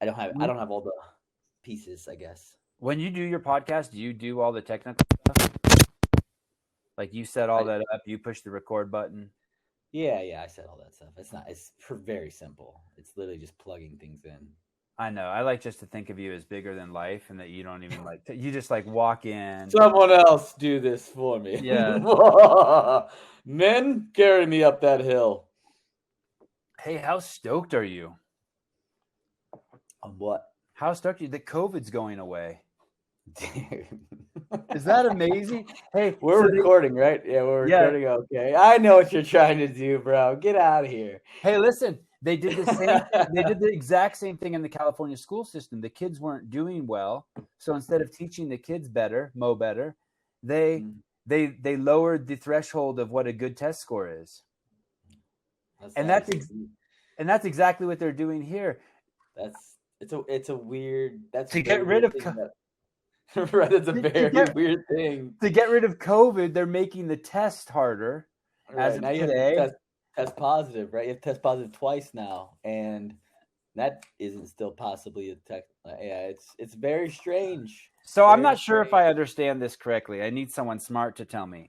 I don't have all the pieces, I guess. When you do your podcast, do you do all the technical stuff? Like you set all that up, you push the record button. Yeah, I said all that stuff. It's very simple. It's literally just plugging things in. I know. I like just to think of you as bigger than life, and that you don't even like. You just like walk in. Someone else do this for me. Yeah. Men, carry me up that hill. Hey, how stoked are you? On what? How stoked are you that COVID's going away? Is that amazing? Hey, we're recording, right? Yeah, we're recording. Yeah. Okay, I know what you're trying to do, bro. Get out of here. Hey, listen. They did the same. They did the exact same thing in the California school system. The kids weren't doing well, so instead of teaching the kids better, they lowered the threshold of what a good test score is. That's exactly what they're doing here. It's a weird. That's to get rid of. Right, it's a very weird thing. To get rid of COVID, they're making the test harder. Right, as of now today, you have to test positive, right? You have to test positive twice now, and that isn't still possibly a tech. Yeah, it's very strange. So I'm not sure if I understand this correctly. I need someone smart to tell me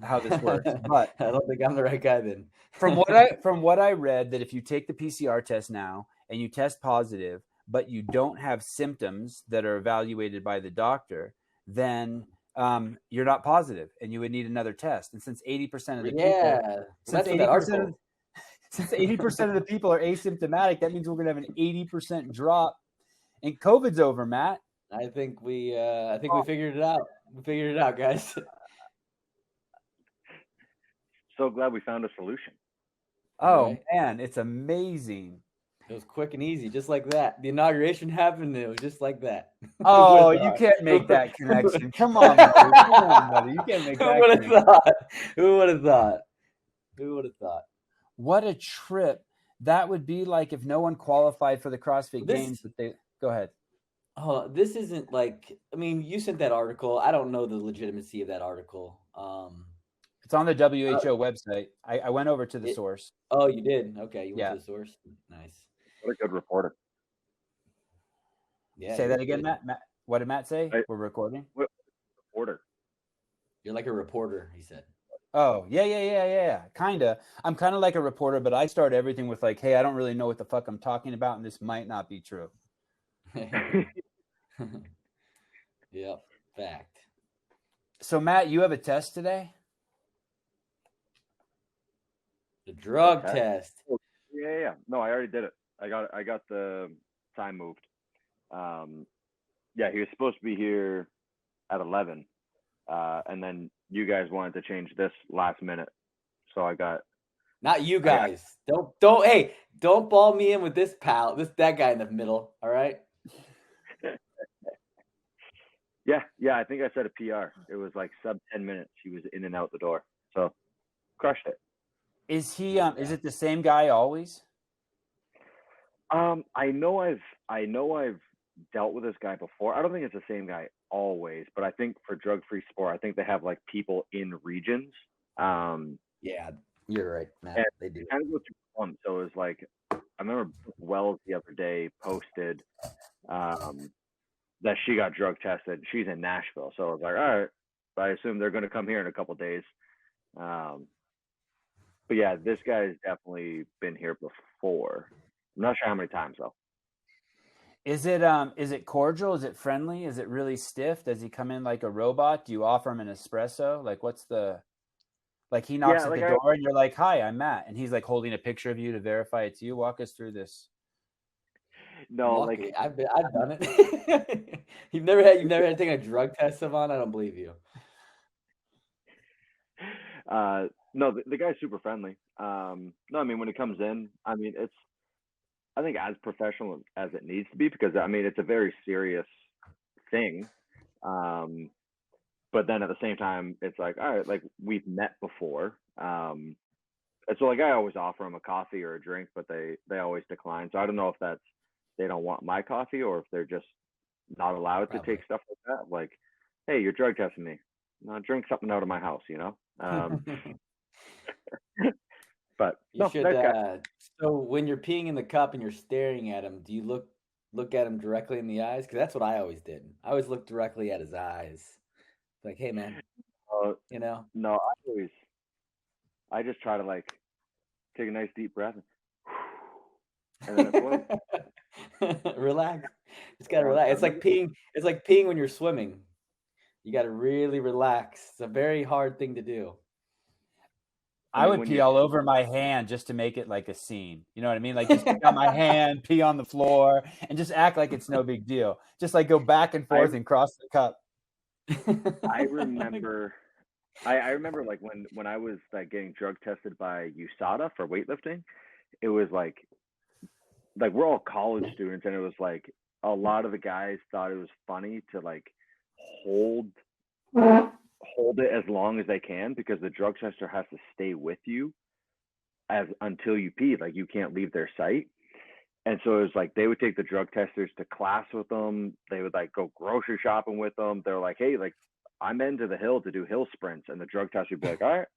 how this works. But I don't think I'm the right guy then. From what I read, that if you take the PCR test now and you test positive, but you don't have symptoms that are evaluated by the doctor, then you're not positive, and you would need another test. And since 80% of the people, since 80% of the people are asymptomatic, that means we're going to have an 80% drop, and COVID's over, Matt. I think we figured it out. We figured it out, guys. So glad we found a solution. Oh man, it's amazing. It was quick and easy, just like that. The inauguration happened, and it was just like that. Oh, you can't make that connection. Come on, buddy. Come on, buddy. You can't make that connection. Who would have thought? Who would have thought? What a trip that would be like if no one qualified for the CrossFit Games. But they go ahead. Oh, this isn't like. I mean, you sent that article. I don't know the legitimacy of that article. It's on the WHO website. I went over to the source. Oh, you did? Okay, you went to the source. Nice. What a good reporter. Yeah. Say that again, Matt. What did Matt say? We're recording. Reporter. You're like a reporter, he said. Oh, yeah. Kinda. I'm kind of like a reporter, but I start everything with like, hey, I don't really know what the fuck I'm talking about, and this might not be true. Yep, fact. So, Matt, you have a test today? The drug test. Yeah. No, I already did it. I got the time moved. Yeah, he was supposed to be here at 11, and then you guys wanted to change this last minute, so I got. Not you guys. Don't ball me in with this pal. That guy in the middle. All right. Yeah. I think I said a PR. It was like sub 10 minutes. He was in and out the door, so crushed it. Is he? Is it the same guy always? I know I've dealt with this guy before. I don't think it's the same guy always, but I think for drug-free sport, I think they have like people in regions. Yeah, you're right, Matt. They do. Kind of go through one. So it was like, I remember Wells the other day posted that she got drug tested. She's in Nashville, so I was like, all right. But I assume they're going to come here in a couple of days. But yeah, this guy's definitely been here before. I'm not sure how many times though. Is it cordial? Is it friendly? Is it really stiff? Does he come in like a robot? Do you offer him an espresso? Like he knocks at the door and you're like, "Hi, I'm Matt," and he's like holding a picture of you to verify it's you. Walk us through this. No, I've done it. You've never had to take a drug test, Sevan? I don't believe you. No, the guy's super friendly. No, I mean when it comes in, I mean it's. I think as professional as it needs to be, because I mean it's a very serious thing, but then at the same time it's like, all right, like we've met before, and so like I always offer them a coffee or a drink, but they always decline. So I don't know if that's they don't want my coffee or if they're just not allowed to take stuff like that. Like, hey, you're drug testing me. No, drink something out of my house, you know. But you should. So when you're peeing in the cup and you're staring at him, do you look look at him directly in the eyes? Because that's what I always did. I always looked directly at his eyes. Like, hey, man, you know? No, I just try to like take a nice deep breath and then it's like, Relax. Just gotta relax. It's like peeing. It's like peeing when you're swimming. You gotta really relax. It's a very hard thing to do. I would pee all over my hand just to make it like a scene. You know what I mean? Like just pick on my hand, pee on the floor, and just act like it's no big deal. Just like go back and forth and cross the cup. I remember like when I was like getting drug tested by USADA for weightlifting, it was like we're all college students, and it was like a lot of the guys thought it was funny to like hold it as long as they can, because the drug tester has to stay with you until you pee. Like you can't leave their sight. And so it was like they would take the drug testers to class with them. They would like go grocery shopping with them. They're like, hey, like I'm into the hill to do hill sprints. And the drug tester would be like, all right,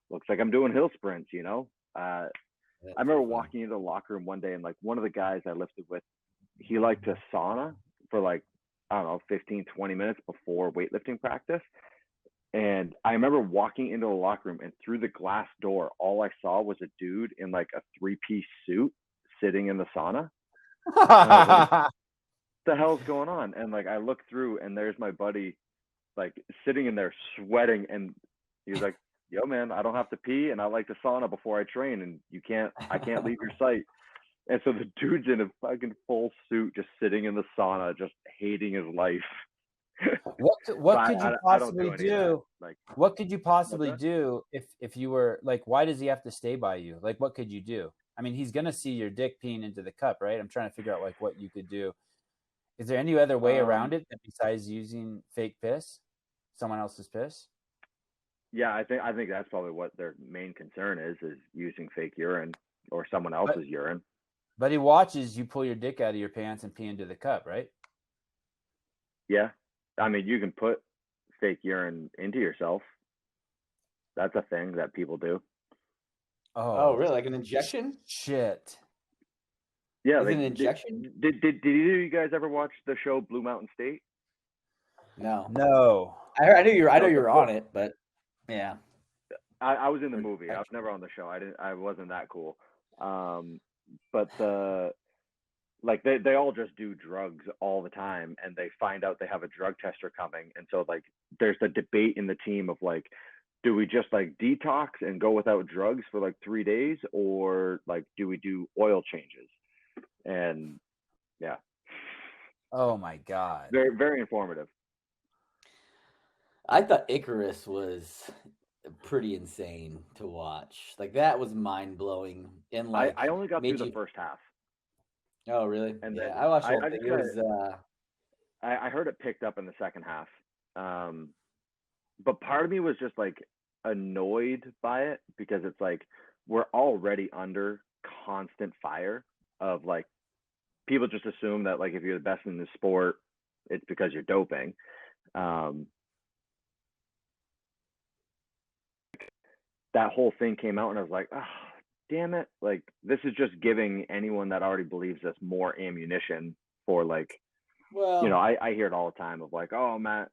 looks like I'm doing hill sprints, you know? I remember walking into the locker room one day, and like one of the guys I lifted with, he liked to sauna for like, I don't know, 15, 20 minutes before weightlifting practice. And I remember walking into the locker room, and through the glass door, all I saw was a dude in like a 3-piece suit sitting in the sauna. Like, what the hell's going on? And like I look through, and there's my buddy like sitting in there sweating, and he was like, yo man, I don't have to pee, and I like to sauna before I train, and I can't leave your sight. And so the dude's in a fucking full suit just sitting in the sauna, just hating his life. What could you possibly do? Like, what could you possibly do if you were like, why does he have to stay by you? Like, what could you do? I mean, he's gonna see your dick peeing into the cup, right? I'm trying to figure out like what you could do. Is there any other way around it besides using fake piss, someone else's piss? Yeah, I think that's probably what their main concern is using fake urine or someone else's urine. But he watches you pull your dick out of your pants and pee into the cup, right? Yeah. I mean, you can put fake urine into yourself. That's a thing that people do. Oh, really? Like an injection? Shit. Yeah, like an injection. Did either of you guys ever watch the show Blue Mountain State? No. I know you're on it, but yeah. I was in the movie. I was never on the show. I wasn't that cool. But they all just do drugs all the time, and they find out they have a drug tester coming, and so like there's the debate in the team of like, do we just like detox and go without drugs for like 3 days, or like do we do oil changes? And yeah. Oh my God. Very, very informative. I thought Icarus was pretty insane to watch. Like that was mind blowing. And like I only got through the first half. Oh really? And yeah, I watched the whole thing. It was I heard it picked up in the second half. But part of me was just like annoyed by it, because it's like we're already under constant fire of like people just assume that like if you're the best in the sport, it's because you're doping. That whole thing came out, and I was like, oh, damn it. Like, this is just giving anyone that already believes this more ammunition for like, you know, I hear it all the time of like, oh, Matt,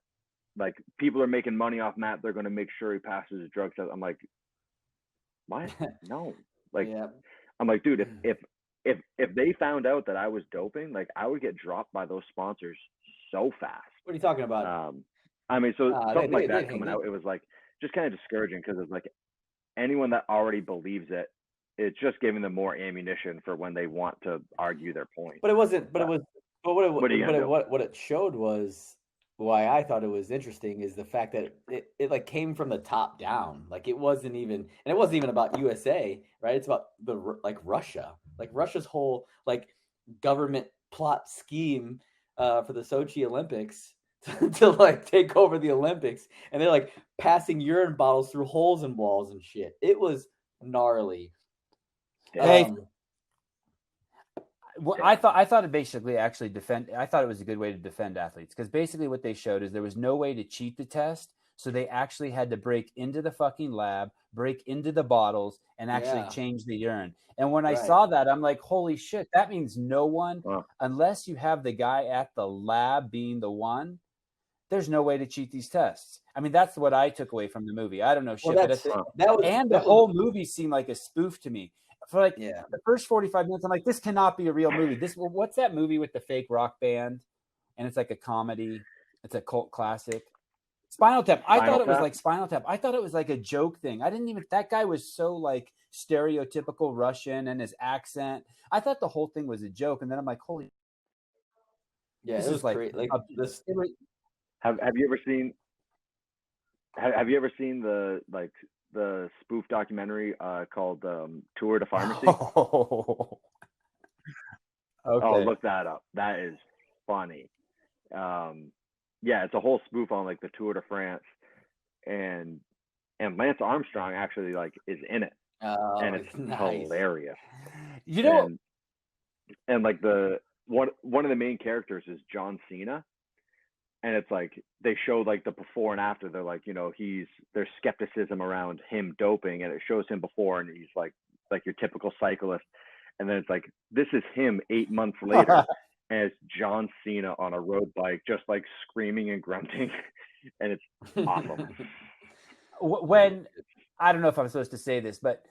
like people are making money off Matt. They're going to make sure he passes his drug test. I'm like, what? No. Like, yeah. I'm like, dude, if they found out that I was doping, like I would get dropped by those sponsors so fast. What are you talking about? I mean, so something like that coming out, it was like just kind of discouraging, because it's like anyone that already believes it, it's just giving them more ammunition for when they want to argue their point. But it wasn't. But what it showed was why I thought it was interesting is the fact that it like came from the top down. Like it wasn't even about USA, right? It's about Russia, like Russia's whole like government plot scheme for the Sochi Olympics to like take over the Olympics, and they're like passing urine bottles through holes in walls and shit. It was gnarly. Hey, well, I thought it basically actually I thought it was a good way to defend athletes, because basically what they showed is there was no way to cheat the test. So they actually had to break into the fucking lab, break into the bottles, and actually change the urine. And when I saw that, I'm like, holy shit, that means no one, unless you have the guy at the lab being the one, there's no way to cheat these tests. I mean, that's what I took away from the movie. I don't know shit, but the whole movie seemed like a spoof to me. For like the first 45 minutes, I'm like, this cannot be a real movie. What's that movie with the fake rock band? And it's like a comedy. It's a cult classic. Spinal Tap. I thought it was like Spinal Tap. I thought it was like a joke thing. I didn't even. That guy was so like stereotypical Russian and his accent. I thought the whole thing was a joke. And then I'm like, holy. Yeah, this is like this. Have you ever seen? Have you ever seen the spoof documentary called Tour de Pharmacy? Oh. Okay. Oh, look that up. That is funny. Yeah, it's a whole spoof on like the Tour de France, and Lance Armstrong actually like is in it, and it's hilarious. You know, and like one of the main characters is John Cena, and it's like they show like the before and after. They're like, you know, there's skepticism around him doping, and it shows him before, and he's like your typical cyclist, and then it's like this is him 8 months later. As John Cena on a road bike, just like screaming and grunting, and it's awesome. When I don't know if I'm supposed to say this, but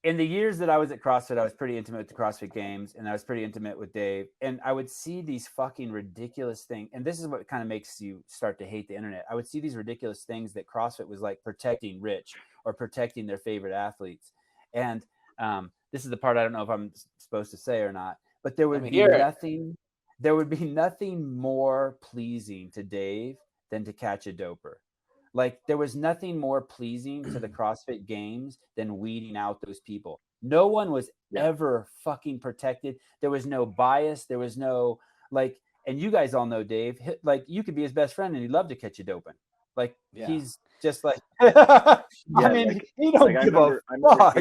in the years that I was at CrossFit, I was pretty intimate with the CrossFit Games, and I was pretty intimate with Dave. And I would see these fucking ridiculous things, and this is what kind of makes you start to hate the internet. I would see these ridiculous things that CrossFit was like protecting rich or protecting their favorite athletes. And this is the part I don't know if I'm supposed to say or not. But there would be nothing more pleasing to Dave than to catch a doper. Like there was nothing more pleasing to the CrossFit Games than weeding out those people. No one was ever fucking protected. There was no bias. There was no like, and you guys all know Dave, like you could be his best friend and he'd love to catch you doping. Like he's just like, I mean, like, he don't give a fuck.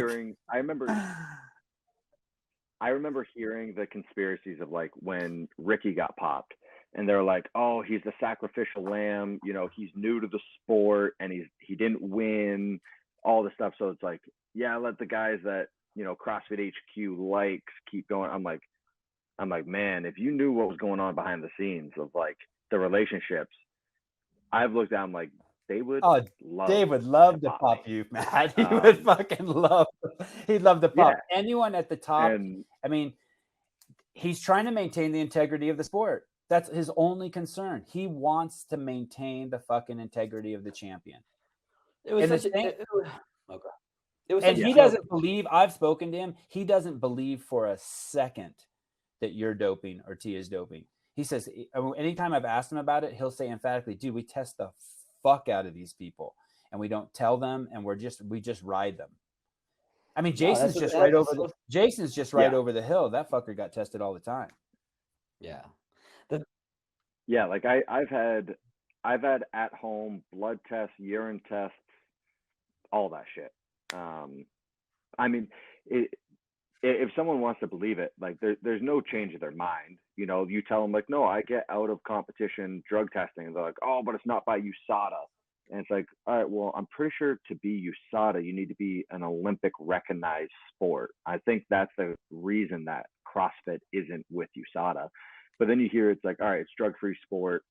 I remember hearing the conspiracies of like when Ricky got popped, and they're like, oh, he's the sacrificial lamb, you know, he's new to the sport and he didn't win, all the stuff. So it's like, yeah, let the guys that, you know, CrossFit HQ likes keep going. I'm like, man, if you knew what was going on behind the scenes of like the relationships, I've looked down like they would Dave would love to pop you, Matt. He would fucking love. He'd love to pop anyone at the top. I mean, he's trying to maintain the integrity of the sport. That's his only concern. He wants to maintain the fucking integrity of the champion. He doesn't believe. I've spoken to him. He doesn't believe for a second that you're doping or T is doping. He says anytime I've asked him about it, he'll say emphatically, "Dude, we test the fuck out of these people, and we don't tell them, and we just ride them." I mean, Jason's just right over the hill. That fucker got tested all the time. Yeah. Like I've had at home blood tests, urine tests, all that shit. I mean, if someone wants to believe it, like there's no change of their mind. You know, you tell them like, no, I get out of competition drug testing, and they're like, oh, but it's not by USADA. And it's like, all right, well, I'm pretty sure to be USADA, you need to be an Olympic recognized sport. I think that's the reason that CrossFit isn't with USADA. But then you hear it's like, all right, it's drug-free sport.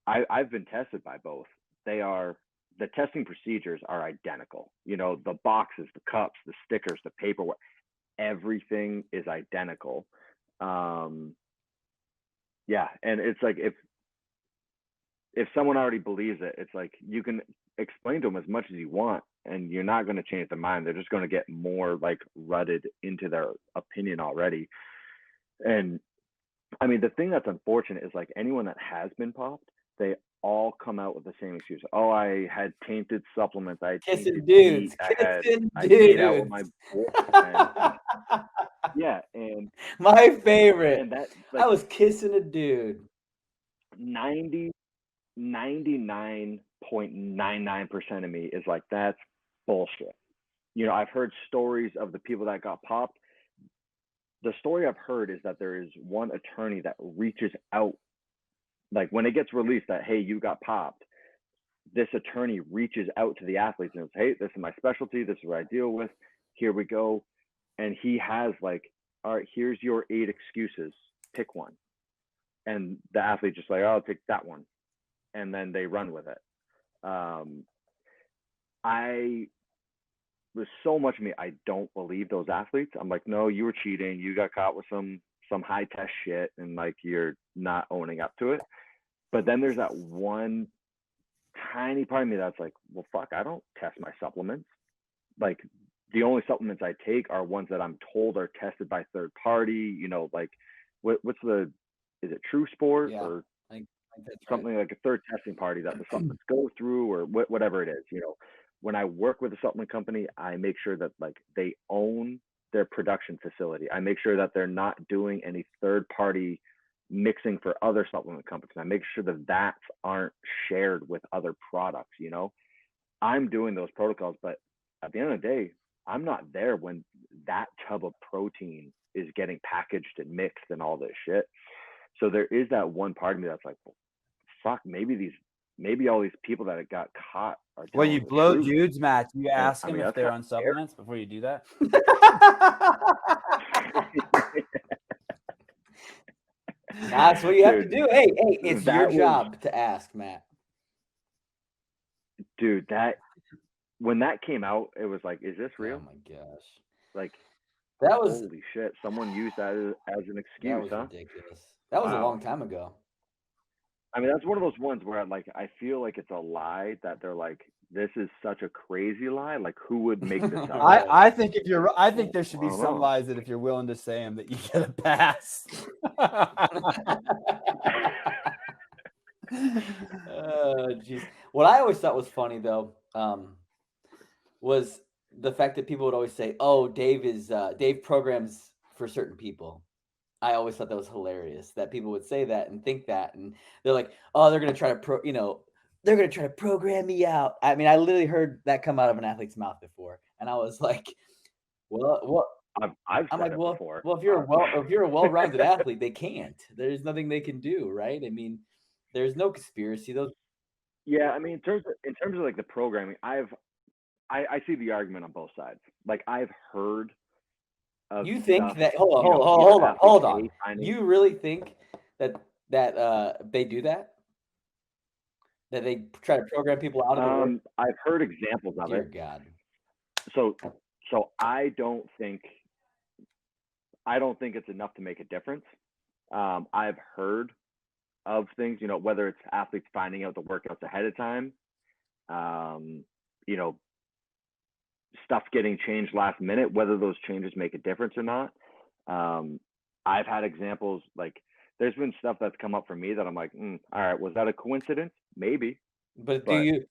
I've been tested by both. The testing procedures are identical. You know, the boxes, the cups, the stickers, the paperwork, everything is identical. Yeah, and it's like if someone already believes it, it's like you can explain to them as much as you want, and you're not going to change their mind. They're just going to get more like rutted into their opinion already. And I mean, the thing that's unfortunate is like anyone that has been popped, they all come out with the same excuse. Oh, I had tainted supplements. I had kissing dudes. I ate out with my boyfriend. Yeah, and my favorite. And that like, I was kissing a dude. 99.99% of me is like, that's bullshit. You know, I've heard stories of the people that got popped. The story I've heard is that there is one attorney that reaches out, like when it gets released that, hey, you got popped, this attorney reaches out to the athletes and says, hey, this is my specialty. This is what I deal with. Here we go. And he has like, all right, here's your 8 excuses. Pick one. And the athlete just like, oh, I'll take that one. And then they run with it. There's so much of me, I don't believe those athletes. I'm like, no, you were cheating. You got caught with some high test shit, and like you're not owning up to it. But then there's that one tiny part of me that's like, well, fuck, I don't test my supplements. Like the only supplements I take are ones that I'm told are tested by third party. You know, like what's is it True Sport or I think that's something like a third testing party that the supplements go through, or whatever it is. You know, when I work with a supplement company, I make sure that like they own their production facility. I make sure that they're not doing any third party mixing for other supplement companies. I make sure that aren't shared with other products. You know, I'm doing those protocols, but at the end of the day, I'm not there when that tub of protein is getting packaged and mixed and all this shit. So there is that one part of me that's like, well, fuck, maybe all these people that got caught are. Well, you blow dudes, Matt. You ask them if they're on supplements before you do that. That's what you have to do. Hey, it's your job to ask, Matt. Dude, when that came out, it was like, is this real? Oh my gosh! Like, that was holy shit! Someone used that as an excuse, that was ridiculous. That was a long time ago. I mean, that's one of those ones where like I feel like it's a lie that they're like, this is such a crazy lie. Like, who would make this up? I think there should be some lies that if you're willing to say them, that you get a pass. Jeez. What I always thought was funny though, was the fact that people would always say, "Oh, Dave programs for certain people." I always thought that was hilarious that people would say that and think that, and they're like, "Oh, they're gonna try to they're gonna try to program me out." I mean, I literally heard that come out of an athlete's mouth before, and I was like, "Well, I've said it before. Well, if you're a well-rounded athlete, they can't. There's nothing they can do, right? I mean, there's no conspiracy. Yeah, I mean, in terms of like the programming, I see the argument on both sides. Like I've heard. You think that? Hold on. You really think that they do that? That they try to program people out of the work? I've heard examples of it. Dear God. So I don't think it's enough to make a difference. I've heard of things, you know, whether it's athletes finding out the workouts ahead of time, you know, stuff getting changed last minute, whether those changes make a difference or not. I've had examples, like there's been stuff that's come up for me that I'm like, all right, was that a coincidence? Maybe. But do you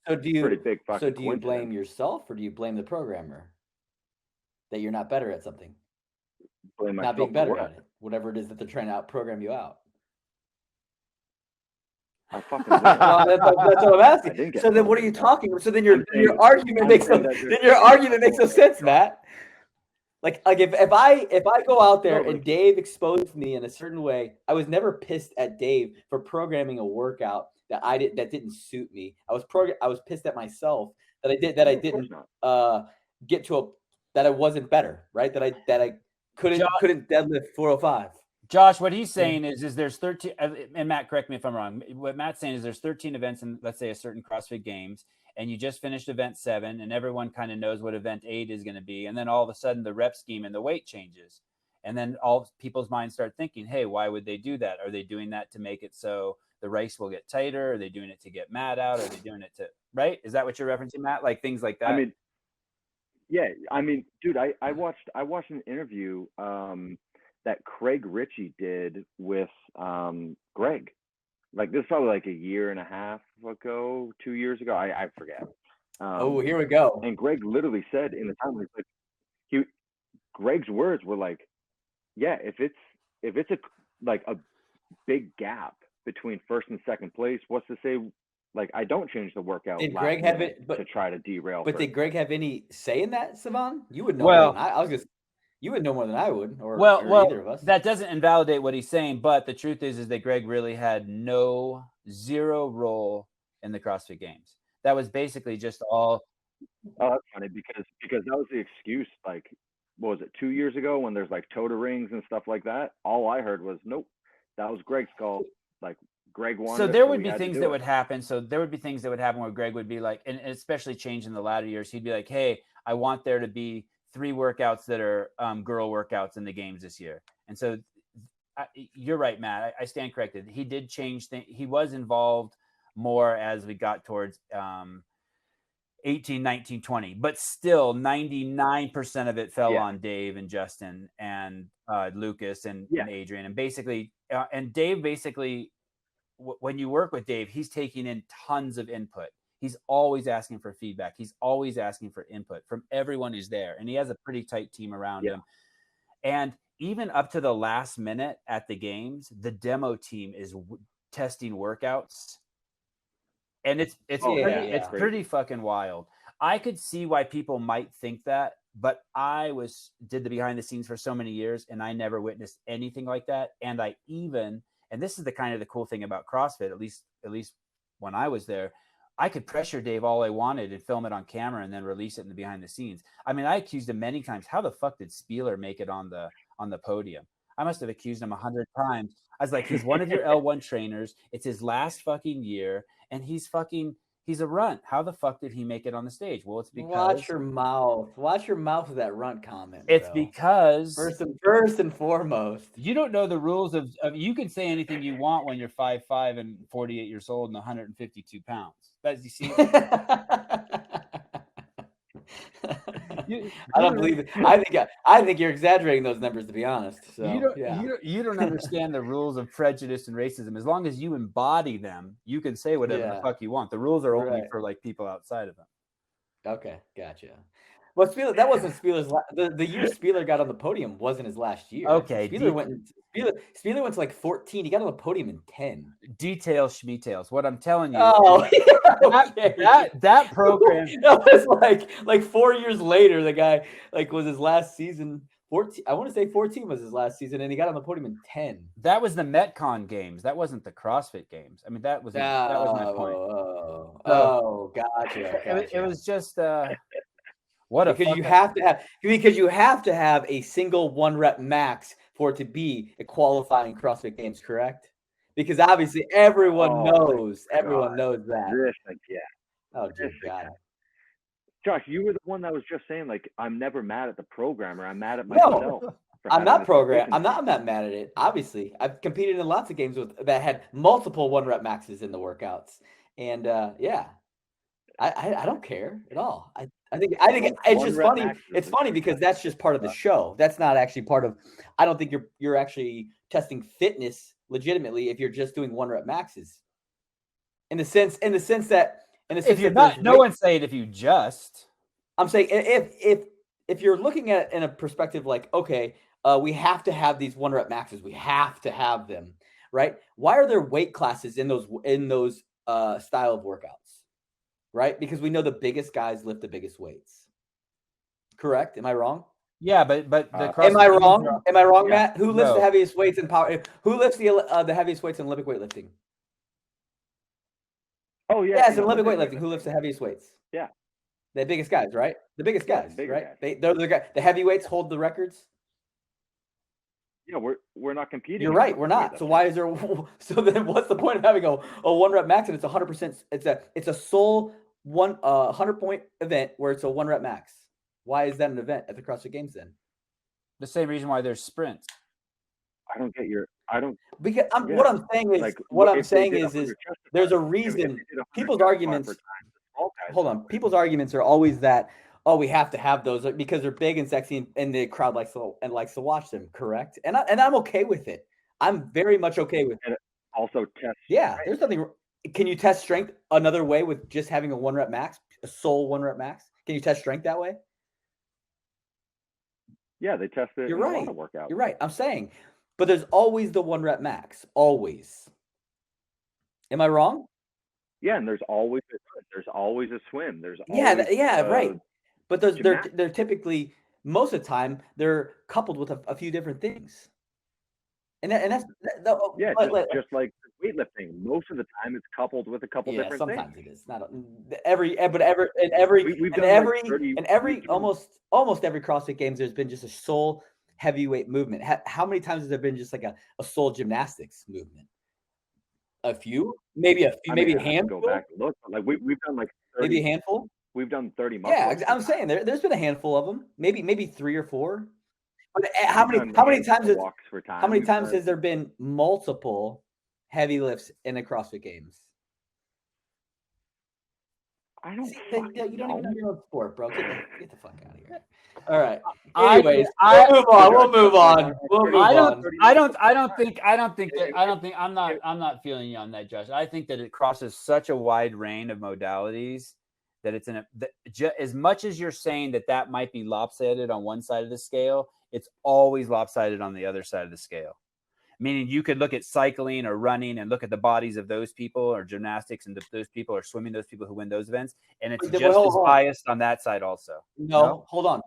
blame yourself or do you blame the programmer that you're not better at something? Blame not being better at it, whatever it is that they're trying to out-program you out. I fucking well, that's what I'm asking. So then, what are you talking? So then your argument makes no sense, Matt. Like if I go out there and Dave exposed me in a certain way, I was never pissed at Dave for programming a workout that didn't suit me. I was pissed at myself that I didn't get to that I wasn't better, right? That I couldn't deadlift 405. Josh, what he's saying is there's 13, and Matt, correct me if I'm wrong. What Matt's saying is there's 13 events in, let's say, a certain CrossFit Games, and you just finished event 7, and everyone kind of knows what event 8 is going to be, and then all of a sudden the rep scheme and the weight changes, and then all people's minds start thinking, hey, why would they do that? Are they doing that to make it so the race will get tighter? Are they doing it to get Matt out? Are they doing it to, right? Is that what you're referencing, Matt? Like things like that? I mean, yeah. I mean, dude, I watched an interview that Craig Ritchie did with Greg. Like this is probably like a year and a half ago, 2 years ago. I forget. Here we go. And Greg literally said in the time, like Greg's words were like, yeah, if it's a big gap between first and second place, what's to say? Like I don't change the workout. Did Greg have it to try to derail? But did Greg have any say in that, Sevan? You would know. Well, I was just. You would know more than I would, or either of us. That doesn't invalidate what he's saying, but the truth is that Greg really had zero role in the CrossFit Games. that was basically just all. Oh, that's funny because that was the excuse. Like, what was it, 2 years ago when there's like toe to rings and stuff like that? All I heard was, nope, that was Greg's call. Like, Greg wanted So it, there so would we be had to things do that it. would happen. So there would be things that would happen where Greg would be like, and especially change in the latter years, he'd be like, hey, I want there to be 3 workouts that are girl workouts in the games this year. And so you're right, Matt. I stand corrected. He did change things. He was involved more as we got towards 18, 19, 20, but still 99% of it fell on Dave and Justin and Lucas and Adrian. And basically, and Dave basically, when you work with Dave, he's taking in tons of input. He's always asking for feedback. He's always asking for input from everyone who's there. And he has a pretty tight team around him. And even up to the last minute at the games, the demo team is testing workouts. And it's pretty fucking wild. I could see why people might think that, but I did the behind the scenes for so many years, and I never witnessed anything like that. And and this is the kind of the cool thing about CrossFit, at least when I was there, I could pressure Dave all I wanted and film it on camera and then release it in the behind the scenes. I mean, I accused him many times. How the fuck did Spieler make it on the podium? I must have accused him 100 times. I was like, he's one of your L1 trainers. It's his last fucking year, and he's a runt. How the fuck did he make it on the stage? Well, it's because watch your mouth with that runt comment. It's bro. Because first and foremost, you don't know the rules of you can say anything you want when you're 5'5" and 48 years old and 152 pounds. That's, you see. I don't believe it. I think you're exaggerating those numbers, to be honest. So you don't understand the rules of prejudice and racism. As long as you embody them, you can say whatever the fuck you want. The rules are only for like people outside of them. Okay, gotcha. Well, Spieler, that wasn't Spieler's. The year Spieler got on the podium wasn't his last year. Okay, Spieler went to like 14. He got on the podium in 10. Details, schmetails. What I'm telling you. Oh, that program. That was like 4 years later. The guy was his last season. 14. I want to say 14 was his last season, and he got on the podium in 10. That was the Metcon games. That wasn't the CrossFit games. I mean, that was my point. Gotcha. It was just. Because you have to have a single 1 rep max for it to be a qualifying CrossFit Games, correct? Because obviously everyone knows that. Oh dear God. Josh, you were the one that was just saying, like, I'm never mad at the programmer. I'm mad at myself. No, I'm not I'm not mad at it. Obviously, I've competed in lots of games that had multiple 1 rep maxes in the workouts, and I don't care at all. I think it's just funny. It's funny because that's just part of the show. That's not actually part of. I don't think you're actually testing fitness legitimately if you're just doing 1 rep maxes. In the sense that if you're not, no one's saying if you just. I'm saying if you're looking at it in a perspective like, okay, we have to have these 1 rep maxes. We have to have them, right? Why are there weight classes in those style of workouts? Right? Because we know the biggest guys lift the biggest weights. Correct? Am I wrong? Yeah, but am I wrong? Am I wrong, Matt? Who lifts the heaviest weights in power? Who lifts the heaviest weights in Olympic weightlifting? Oh yeah. Yeah, it's Olympic weightlifting. Who lifts the heaviest weights? Yeah. The biggest guys, right? The biggest guys, right? They're the guys. The heavyweights hold the records. Yeah, we're not competing. You're right. We're not. So why is there? So then, what's the point of having a 1 rep max and it's 100%? It's a sole 100 point event where it's a 1 rep max. Why is that an event at the CrossFit Games then? The same reason why there's sprints. Because what I'm saying is there's a reason. People's arguments. Hold on. People's arguments are always that. Oh, we have to have those because they're big and sexy, and the crowd likes to watch them. Correct, and I'm okay with it. I'm very much okay with it. Also, test. Yeah, there's nothing. Can you test strength another way with just having a 1 rep max, a sole 1 rep max? Can you test strength that way? Yeah, they test it. You're right. Workout. You're right. I'm saying, but there's always the 1 rep max. Always. Am I wrong? Yeah, and there's always a swim. There's right. But they're typically, most of the time, they're coupled with a few different things. that's just like weightlifting. Most of the time, it's coupled with a couple different sometimes things. it is not almost every CrossFit Games. There's been just a sole heavyweight movement. How many times has there been just like a sole gymnastics movement? A few, maybe a handful. Go back and look. Like we've done like 30, maybe a handful. We've done 30 muscle. Yeah, I'm saying there's been a handful of them. Maybe 3 or 4. But how many times has there been multiple heavy lifts in the CrossFit Games? I don't. You don't even know your own sport, bro. Get the fuck out of here. All right. Anyways, we'll move on. I'm not feeling you on that, Josh. I think that it crosses such a wide range of modalities that it's as much as you're saying that might be lopsided on one side of the scale, it's always lopsided on the other side of the scale. Meaning you could look at cycling or running and look at the bodies of those people, or gymnastics and those people, or swimming, those people who win those events, and it's just as biased on that side also. No, hold on.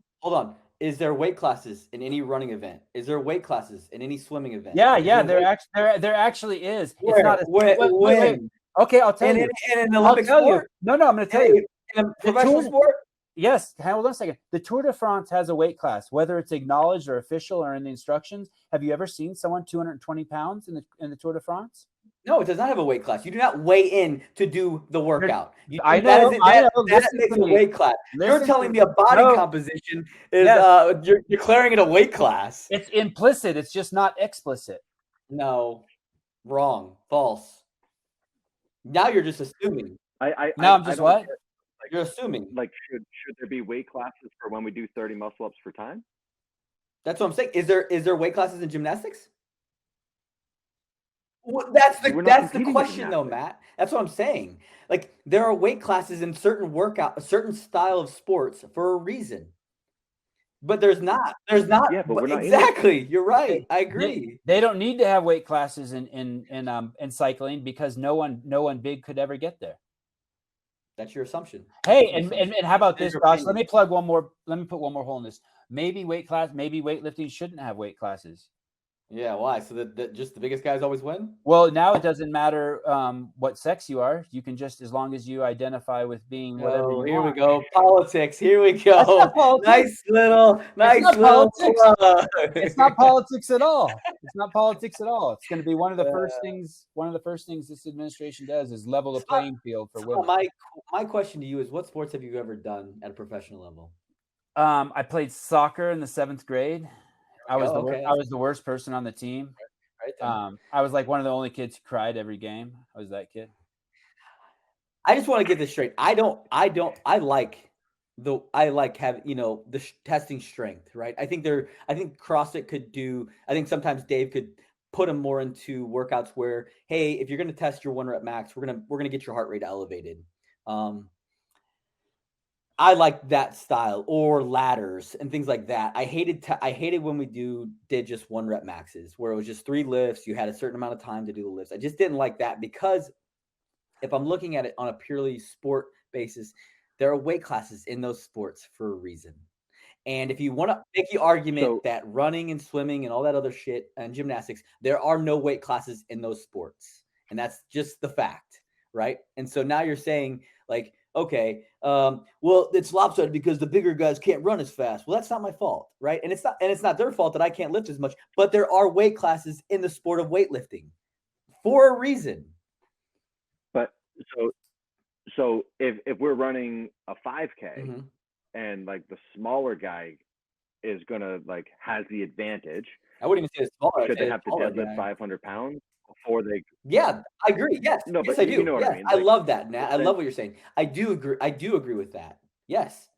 Is there weight classes in any running event? Is there weight classes in any swimming event? Yeah, there actually is. Where? It's not when? Okay, I'll tell you. In an Olympic sport? No, I'm going to tell you. In a professional sport? Yes, hold on a second. The Tour de France has a weight class, whether it's acknowledged or official or in the instructions. Have you ever seen someone 220 pounds in the Tour de France? No, it does not have a weight class. You do not weigh in to do the workout. That makes a weight class. You're telling me a body composition is you're declaring it a weight class. It's implicit. It's just not explicit. No, wrong, false. Now you're just assuming. I'm just what? You're assuming. Like, should there be weight classes for when we do 30 muscle ups for time? That's what I'm saying. Is there weight classes in gymnastics? Well, that's the question, though, Matt. That's what I'm saying. Like, there are weight classes in a certain style of sports for a reason. But there's not. Yeah, but we're not exactly. You're right. I agree. They don't need to have weight classes in cycling because no one big could ever get there. That's your assumption. Hey, and how about this, Josh? Let me put one more hole in this. Maybe weightlifting shouldn't have weight classes. Yeah, why? So that just the biggest guys always win? Well, now it doesn't matter what sex you are. You can just, as long as you identify with being whatever you want. Here we go. Politics. Here we go. Nice little. It's not politics at all. It's not politics at all. It's going to be one of the first things this administration does is level the playing field for women. My question to you is, what sports have you ever done at a professional level? I played soccer in the 7th grade. I was the worst person on the team. Right. I was like one of the only kids who cried every game. I was that kid. I just want to get this straight. I like having, the testing strength, right? I think CrossFit could do, I think sometimes Dave could put them more into workouts where, hey, if you're going to test your 1 rep max, we're going to get your heart rate elevated. I like that style, or ladders and things like that. I hated when we did just 1 rep maxes where it was just 3 lifts. You had a certain amount of time to do the lifts. I just didn't like that, because if I'm looking at it on a purely sport basis, there are weight classes in those sports for a reason. And if you want to make the argument that running and swimming and all that other shit and gymnastics, there are no weight classes in those sports. And that's just the fact, right? And so now you're saying, like, okay, well, it's lopsided because the bigger guys can't run as fast. Well, that's not my fault, right? And it's not their fault that I can't lift as much. But there are weight classes in the sport of weightlifting for a reason. But so if we're running a 5K and like the smaller guy is gonna has the advantage, I wouldn't even say the smaller. Should they have to deadlift 500 pounds? Before they, yeah, I agree. Yes, no, yes, but I do. You know what I mean. I love that, Nat. I love what you're saying. I do agree with that. Yes.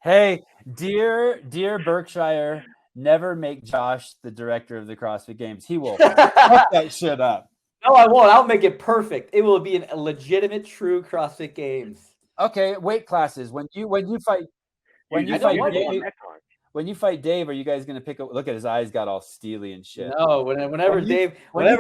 Hey, dear Berkshire, never make Josh the director of the CrossFit Games. He will fuck that shit up. No, I won't. I'll make it perfect. It will be a legitimate, true CrossFit Games. Okay, weight classes. When you fight Dave, are you guys going to pick up? Look at his eyes, got all steely and shit. No, whenever Dave, I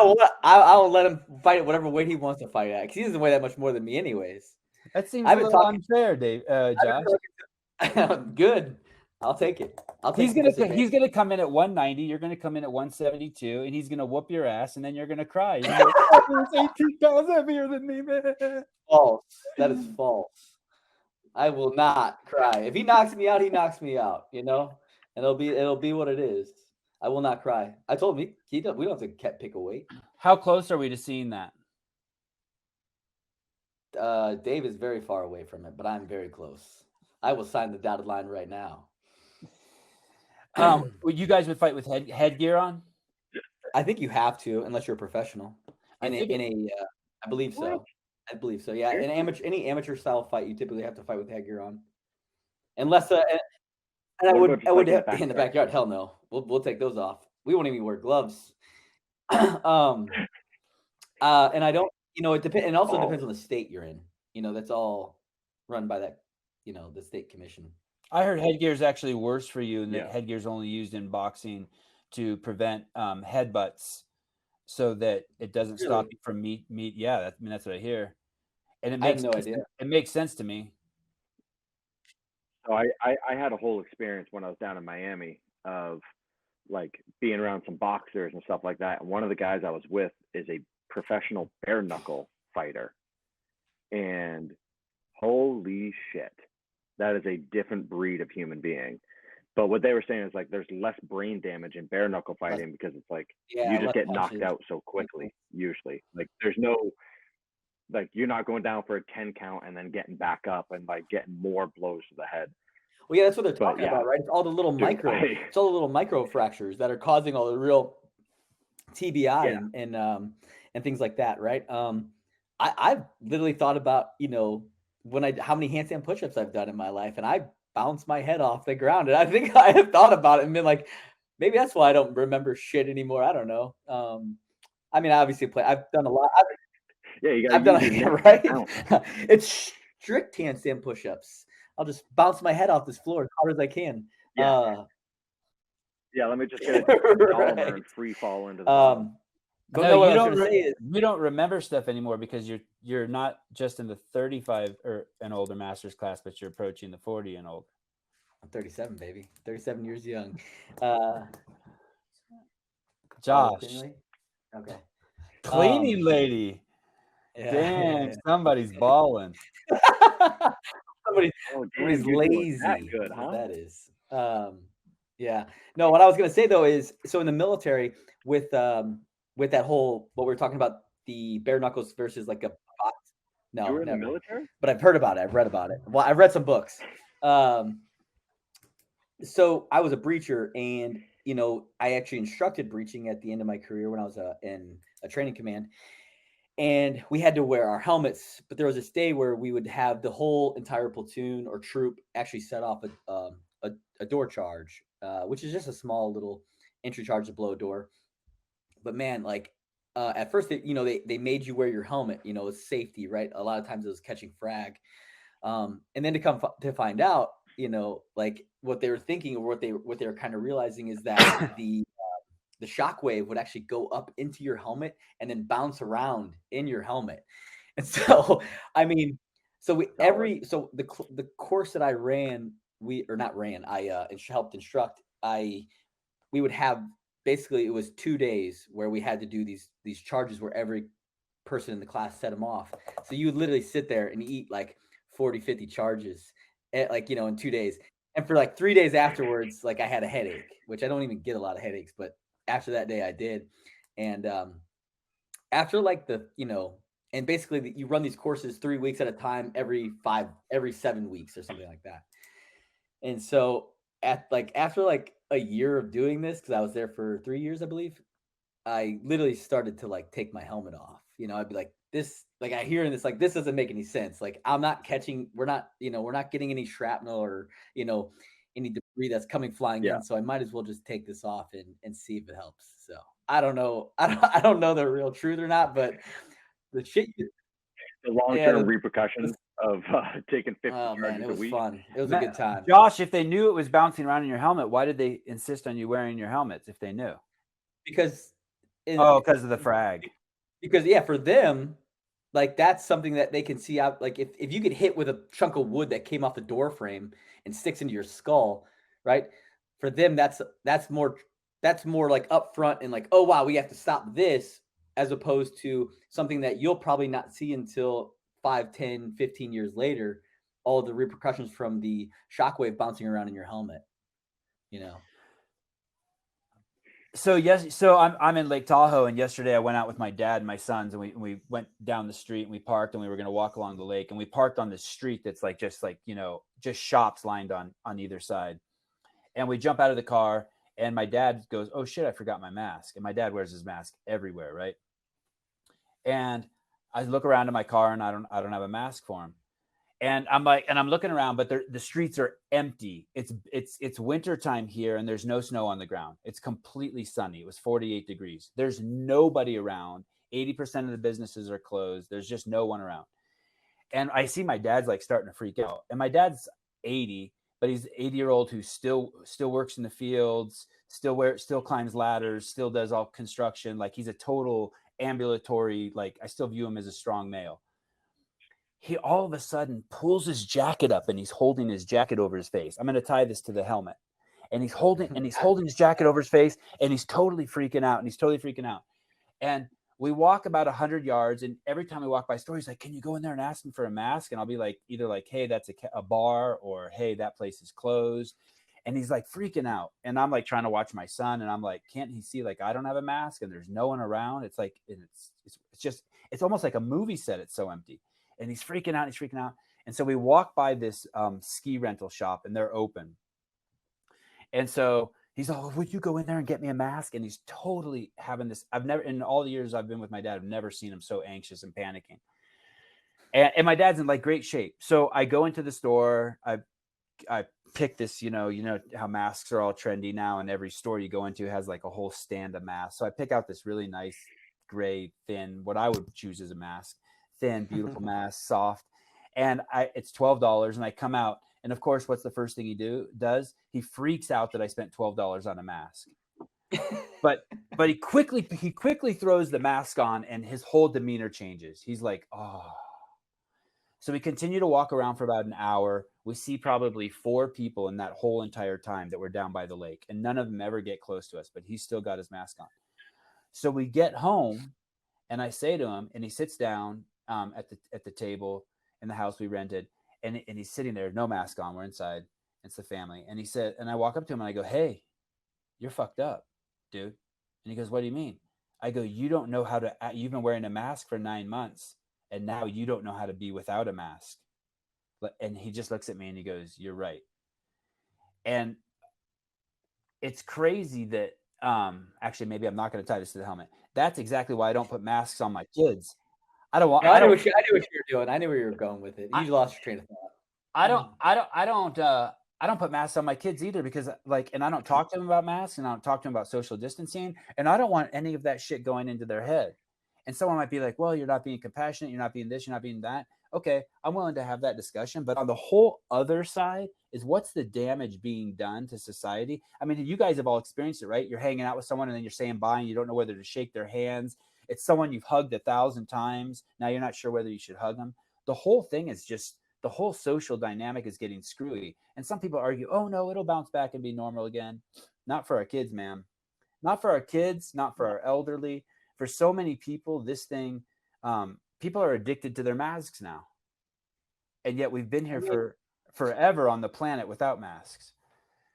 will let him fight at whatever weight he wants to fight at, because he doesn't weigh that much more than me, anyways. That seems a little unfair, Dave. Josh. Good. I'll take it. He's gonna come in at 190. You're gonna come in at 172, and he's gonna whoop your ass, and then you're gonna cry. You're gonna go, "Oh, 18 pounds heavier than me, man." False. That is false. I will not cry. If he knocks me out, he knocks me out. You know, and it'll be what it is. I will not cry. I told him we don't have to pick a weight. How close are we to seeing that? Dave is very far away from it, but I'm very close. I will sign the dotted line right now. You guys would fight with headgear on? I think you have to, unless you're a professional. I believe so. I believe so. Yeah, any amateur style fight, you typically have to fight with headgear on, unless and I would in the backyard. Hell no, we'll take those off. We won't even wear gloves. And I don't. It depends. And also depends on the state you're in. That's all run by that. The state commission. I heard headgear is actually worse for you, and that headgear is only used in boxing to prevent headbutts, so that it doesn't stop you from meat. Yeah, that's what I hear, and it makes It makes sense to me. So I had a whole experience when I was down in Miami of like being around some boxers and stuff like that. And one of the guys I was with is a professional bare knuckle fighter, and holy shit, that is a different breed of human being. But what they were saying is like there's less brain damage in bare knuckle fighting because it's like you just get knocked out so quickly. Usually, like there's no, like you're not going down for a 10 count and then getting back up and like getting more blows to the head. Well, yeah, that's what they're talking about, right? It's all the little it's all the little micro fractures that are causing all the real TBI and things like that, right? I've literally thought about how many handstand push-ups I've done in my life, and I bounce my head off the ground, and I think I have thought about it and been like, maybe that's why I don't remember shit anymore. I don't know. I mean, I obviously I've done a lot. I've done right. It's strict handstand push-ups. I'll just bounce my head off this floor as hard as I can. Let me just get a and free fall into the But no, you don't remember stuff anymore because you're not just in the 35 or an older master's class, but you're approaching the 40 and older. I'm 37, baby. 37 years young. Josh. Okay. Cleaning lady. Yeah. Damn, somebody's balling. Somebody's lazy. That good, huh? That is. Yeah. No, what I was gonna say though is, so in the military with that whole, what we're talking about, the bare knuckles versus like a box. No, you were in the military? But I've heard about it. I've read about it. Well, I've read some books. So I was a breacher, and I actually instructed breaching at the end of my career when I was in a training command, and we had to wear our helmets. But there was this day where we would have the whole entire platoon or troop actually set off a door charge, which is just a small little entry charge to blow a door. But man, like at first, they made you wear your helmet, it's safety, right? A lot of times it was catching frag. And then to find out, like what they were thinking, or what they were kind of realizing is that the shock wave would actually go up into your helmet and then bounce around in your helmet. And so, I mean, the course that I ran, I helped instruct. We would have, basically it was 2 days where we had to do these charges where every person in the class set them off. So you would literally sit there and eat like 40, 50 charges in 2 days. And for like 3 days afterwards, like I had a headache, which I don't even get a lot of headaches, but after that day I did. And after like and basically you run these courses 3 weeks at a time, every 7 weeks or something like that. And so after a year of doing this, because I was there for 3 years, I believe, I literally started to like take my helmet off. I'd be like, this, like I hear this, like this doesn't make any sense. Like we're not getting any shrapnel or any debris that's coming flying in. So I might as well just take this off and see if it helps. So I don't know. I don't know the real truth or not, but the shit. The long-term repercussions of taking 50 charges man, it was a week. Fun. It was a good time. Josh, if they knew it was bouncing around in your helmet, why did they insist on you wearing your helmets if they knew? Because of the frag. Because for them, like that's something that they can see out. Like if you get hit with a chunk of wood that came off the door frame and sticks into your skull, right? For them, that's more like upfront and like, oh wow, we have to stop this, as opposed to something that you'll probably not see until 5, 10, 15 years later, all the repercussions from the shockwave bouncing around in your helmet, you know. So yes, so I'm in Lake Tahoe, and yesterday I went out with my dad and my sons, and we went down the street and we parked, and we were going to walk along the lake, and we parked on this street that's like just shops lined on either side, and we jump out of the car, and my dad goes, "Oh shit, I forgot my mask," and my dad wears his mask everywhere, right? And I look around in my car, and I don't have a mask for him. And I'm like, and I'm looking around, but the streets are empty. It's winter time here, and there's no snow on the ground. It's completely sunny. It was 48 degrees. There's nobody around. 80% of the businesses are closed. There's just no one around. And I see my dad's like starting to freak out. And my dad's 80, but he's an 80-year-old who still works in the fields, still climbs ladders, still does all construction. Like he's a total ambulatory. Like I still view him as a strong male. He all of a sudden pulls his jacket up, and he's holding his jacket over his face. I'm going to tie this to the helmet. And he's holding his jacket over his face, and he's totally freaking out. And we walk about 100 yards, and every time we walk by a store, he's like, "Can you go in there and ask him for a mask?" And I'll be like, either like, "Hey, that's a bar," or "Hey, that place is closed." And he's like freaking out. And I'm like trying to watch my son, and I'm like, can't he see like I don't have a mask and there's no one around? It's like, it's almost like a movie set. It's so empty. And he's freaking out. And so we walk by this ski rental shop, and they're open. And so he's like, "Would you go in there and get me a mask?" And he's totally having this. I've never, in all the years I've been with my dad, I've never seen him so anxious and panicking. And my dad's in like great shape. So I go into the store. I pick this, you know how masks are all trendy now, and every store you go into has like a whole stand of masks. So I pick out this really nice gray, thin, what I would choose as a mask. Thin, beautiful mask, soft. And it's $12, and I come out, and of course, what's the first thing he does? He freaks out that I spent $12 on a mask. but he quickly throws the mask on, and his whole demeanor changes. He's like, "Oh." So we continue to walk around for about an hour. We see probably 4 people in that whole entire time that we're down by the lake, and none of them ever get close to us, but he's still got his mask on. So we get home, and I say to him, and he sits down at the table in the house we rented, and he's sitting there, no mask on. We're inside. It's the family. And he said, and I walk up to him and I go, "Hey, you're fucked up, dude." And he goes, "What do you mean?" I go, "You don't know how to, you've been wearing a mask for 9 months, and now you don't know how to be without a mask." And he just looks at me and he goes, "You're right." And it's crazy that, actually, maybe I'm not going to tie this to the helmet. That's exactly why I don't put masks on my kids. I don't want. No, I knew what you were doing. I knew where you were going with it. You lost your train of thought. I don't put masks on my kids either, because and I don't talk to them about masks, and I don't talk to them about social distancing, and I don't want any of that shit going into their head. And someone might be like, "Well, you're not being compassionate. You're not being this. You're not being that." Okay, I'm willing to have that discussion. But on the whole other side is, what's the damage being done to society? I mean, you guys have all experienced it, right? You're hanging out with someone, and then you're saying bye, and you don't know whether to shake their hands. It's someone you've hugged 1,000 times. Now you're not sure whether you should hug them. The whole thing is just, the whole social dynamic is getting screwy. And some people argue, "Oh no, it'll bounce back and be normal again." Not for our kids, man. Not for our kids, not for our elderly. For so many people, this thing, people are addicted to their masks now. And yet we've been here for forever on the planet without masks.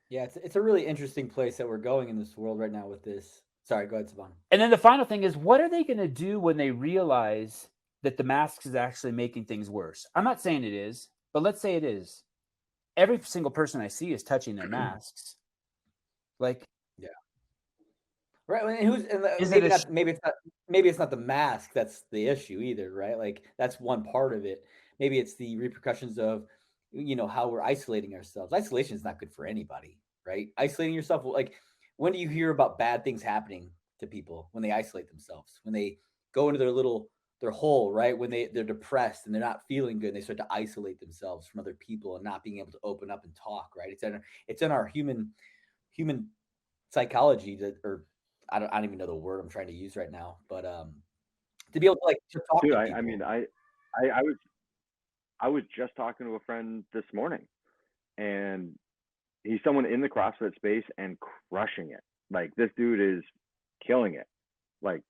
Yeah, it's a really interesting place that we're going in this world right now with this. Sorry, go ahead, Sevan. And then the final thing is, what are they going to do when they realize that the masks is actually making things worse? I'm not saying it is, but let's say it is. Every single person I see is touching their masks. Like, yeah. Right. And maybe it's not the mask that's the issue either, right? Like, that's one part of it. Maybe it's the repercussions of, how we're isolating ourselves. Isolation is not good for anybody, right? Isolating yourself, like, when do you hear about bad things happening to people? When they isolate themselves, when they go into their hole, right? When they're depressed and they're not feeling good, and they start to isolate themselves from other people and not being able to open up and talk, right? It's in our human psychology or I don't even know the word I'm trying to use right now, but to be able to talk to people. I mean, I was just talking to a friend this morning, and he's someone in the CrossFit space and crushing it. Like, this dude is killing it. Like,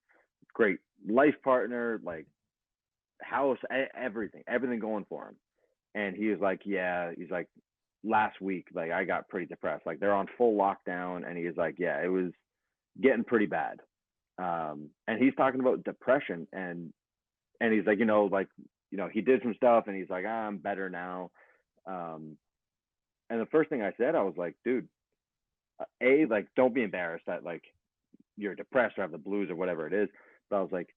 great life partner, like house, everything going for him. And he was like, yeah, he's like, last week, like, I got pretty depressed. Like, they're on full lockdown, and he was like, yeah, it was getting pretty bad. And he's talking about depression, and he's like, he did some stuff, and he's like, I'm better now. And the first thing I said, I was like, dude, like, don't be embarrassed that, like, you're depressed or have the blues or whatever it is. But I was like,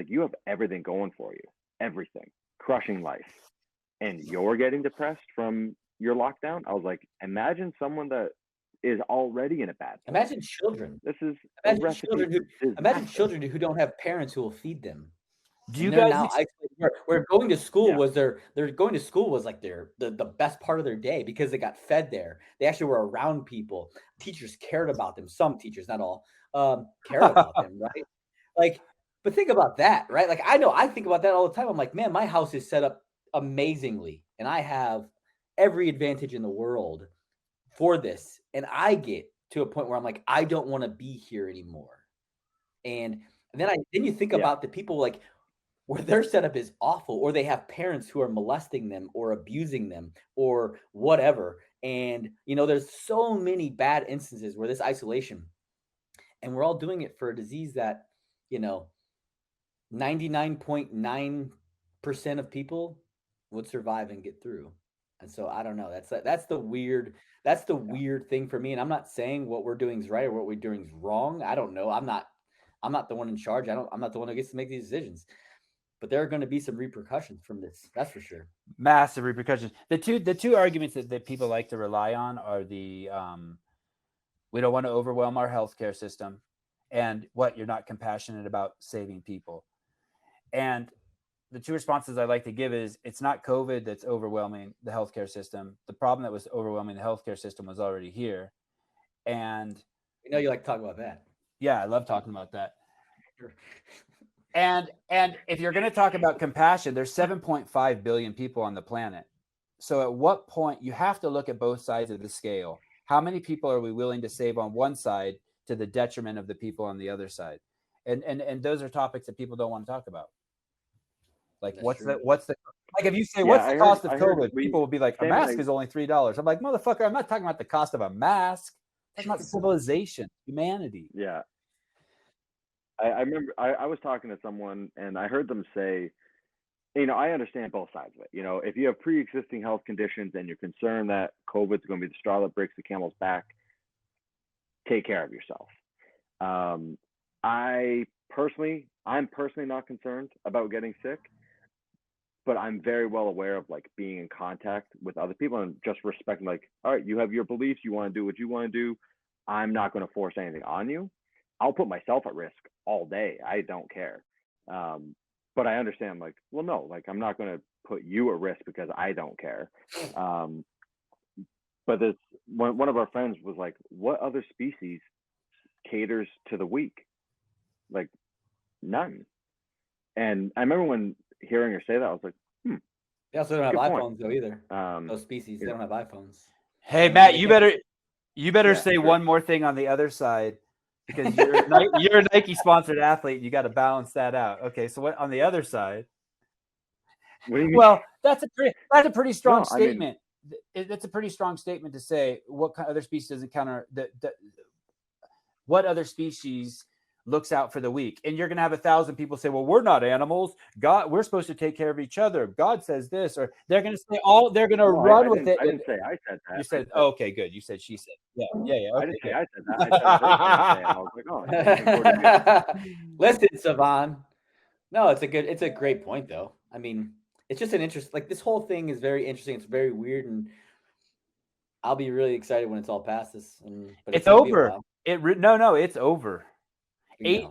you have everything going for you, everything, crushing life, and you're getting depressed from your lockdown. I was like, imagine someone that is already in a bad place. Imagine children. This is imagine children who don't have parents who will feed them. Do you guys now where going to school was they're going to school was like the best part of their day because they got fed there. They actually were around people. Teachers cared about them. Some teachers, not all, cared about them, right? Like, but think about that, right? Like, I think about that all the time. I'm like, man, my house is set up amazingly, and I have every advantage in the world for this. And I get to a point where I'm like, I don't want to be here anymore. And then you think about the people like where their setup is awful, or they have parents who are molesting them or abusing them or whatever. And, there's so many bad instances where this isolation, and we're all doing it for a disease that, 99.9% of people would survive and get through. And so I don't know. That's the weird thing for me. And I'm not saying what we're doing is right or what we're doing is wrong. I don't know. I'm not the one in charge. I'm not the one who gets to make these decisions. But there are going to be some repercussions from this. That's for sure. Massive repercussions. The two arguments that people like to rely on are the we don't want to overwhelm our healthcare system, and you're not compassionate about saving people. And the two responses I like to give is it's not COVID that's overwhelming the healthcare system. The problem that was overwhelming the healthcare system was already here. And you like to talk about that. Yeah, I love talking about that. Sure. And if you're going to talk about compassion, there's 7.5 billion people on the planet. So at what point you have to look at both sides of the scale. How many people are we willing to save on one side to the detriment of the people on the other side? And those are topics that people don't want to talk about. Like, what's the like if you say what's the cost of COVID, people will be like, a mask is only $3. I'm like, motherfucker, I'm not talking about the cost of a mask. I'm talking about civilization, humanity. Yeah. I remember I was talking to someone and I heard them say, I understand both sides of it. If you have pre-existing health conditions and you're concerned that COVID's going to be the straw that breaks the camel's back, take care of yourself. I'm personally not concerned about getting sick, but I'm very well aware of like being in contact with other people and just respecting, like, all right, you have your beliefs, you want to do what you want to do. I'm not going to force anything on you. I'll put myself at risk all day. I don't care. But I understand, like, well, no, like, I'm not going to put you at risk because I don't care. But this one of our friends was like, what other species caters to the weak? Like, none. And I remember when hearing her say that, I was like, They also don't have iPhones though either. Those species, they don't have iPhones. Hey, Matt, you better say one more thing on the other side. Because you're a Nike sponsored athlete, you got to balance that out. Okay, so what on the other side? What do you mean? Well, that's a pretty strong statement. That's a pretty strong statement to say what kind of other species does encounter what other species looks out for the weak. And you're going to have 1,000 people say, well, we're not animals. God, we're supposed to take care of each other. God says this, or they're going to say they're going to run with it. I didn't say I said that. You said, okay, good. You said, she said. Yeah. Okay, I didn't say I said that. I was like, listen, Sevan. No, it's a great point though. I mean, it's just an interest. Like, this whole thing is very interesting. It's very weird, and I'll be really excited when it's all past this. But it's over. No, it's over. Hey,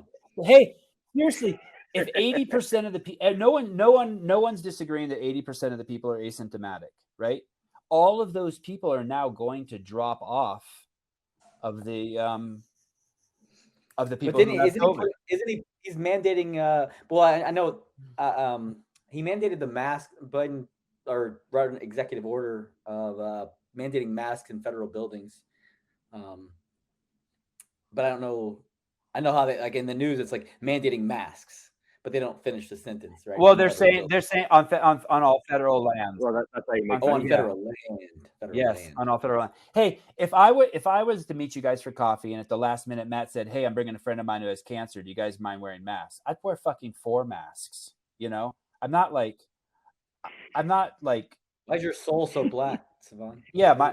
seriously, if 80% of the people, no one's disagreeing that 80% of the people are asymptomatic, right? All of those people are now going to drop off of the people. But he's mandating? Well, I know he mandated the mask, Biden, or wrote an executive order of mandating masks in federal buildings. But I don't know. I know how they like in the news. It's like mandating masks, but they don't finish the sentence, right? Well, In they're federal saying buildings. on all federal lands. Well, that's how you make On money. federal land. Federal Yes, land. on all federal land. Hey, if I was to meet you guys for coffee, and at the last minute Matt said, "Hey, I'm bringing a friend of mine who has cancer. Do you guys mind wearing masks?" I'd wear fucking 4 masks. You know, I'm not like. Why is your soul so black, Sevan? Yeah,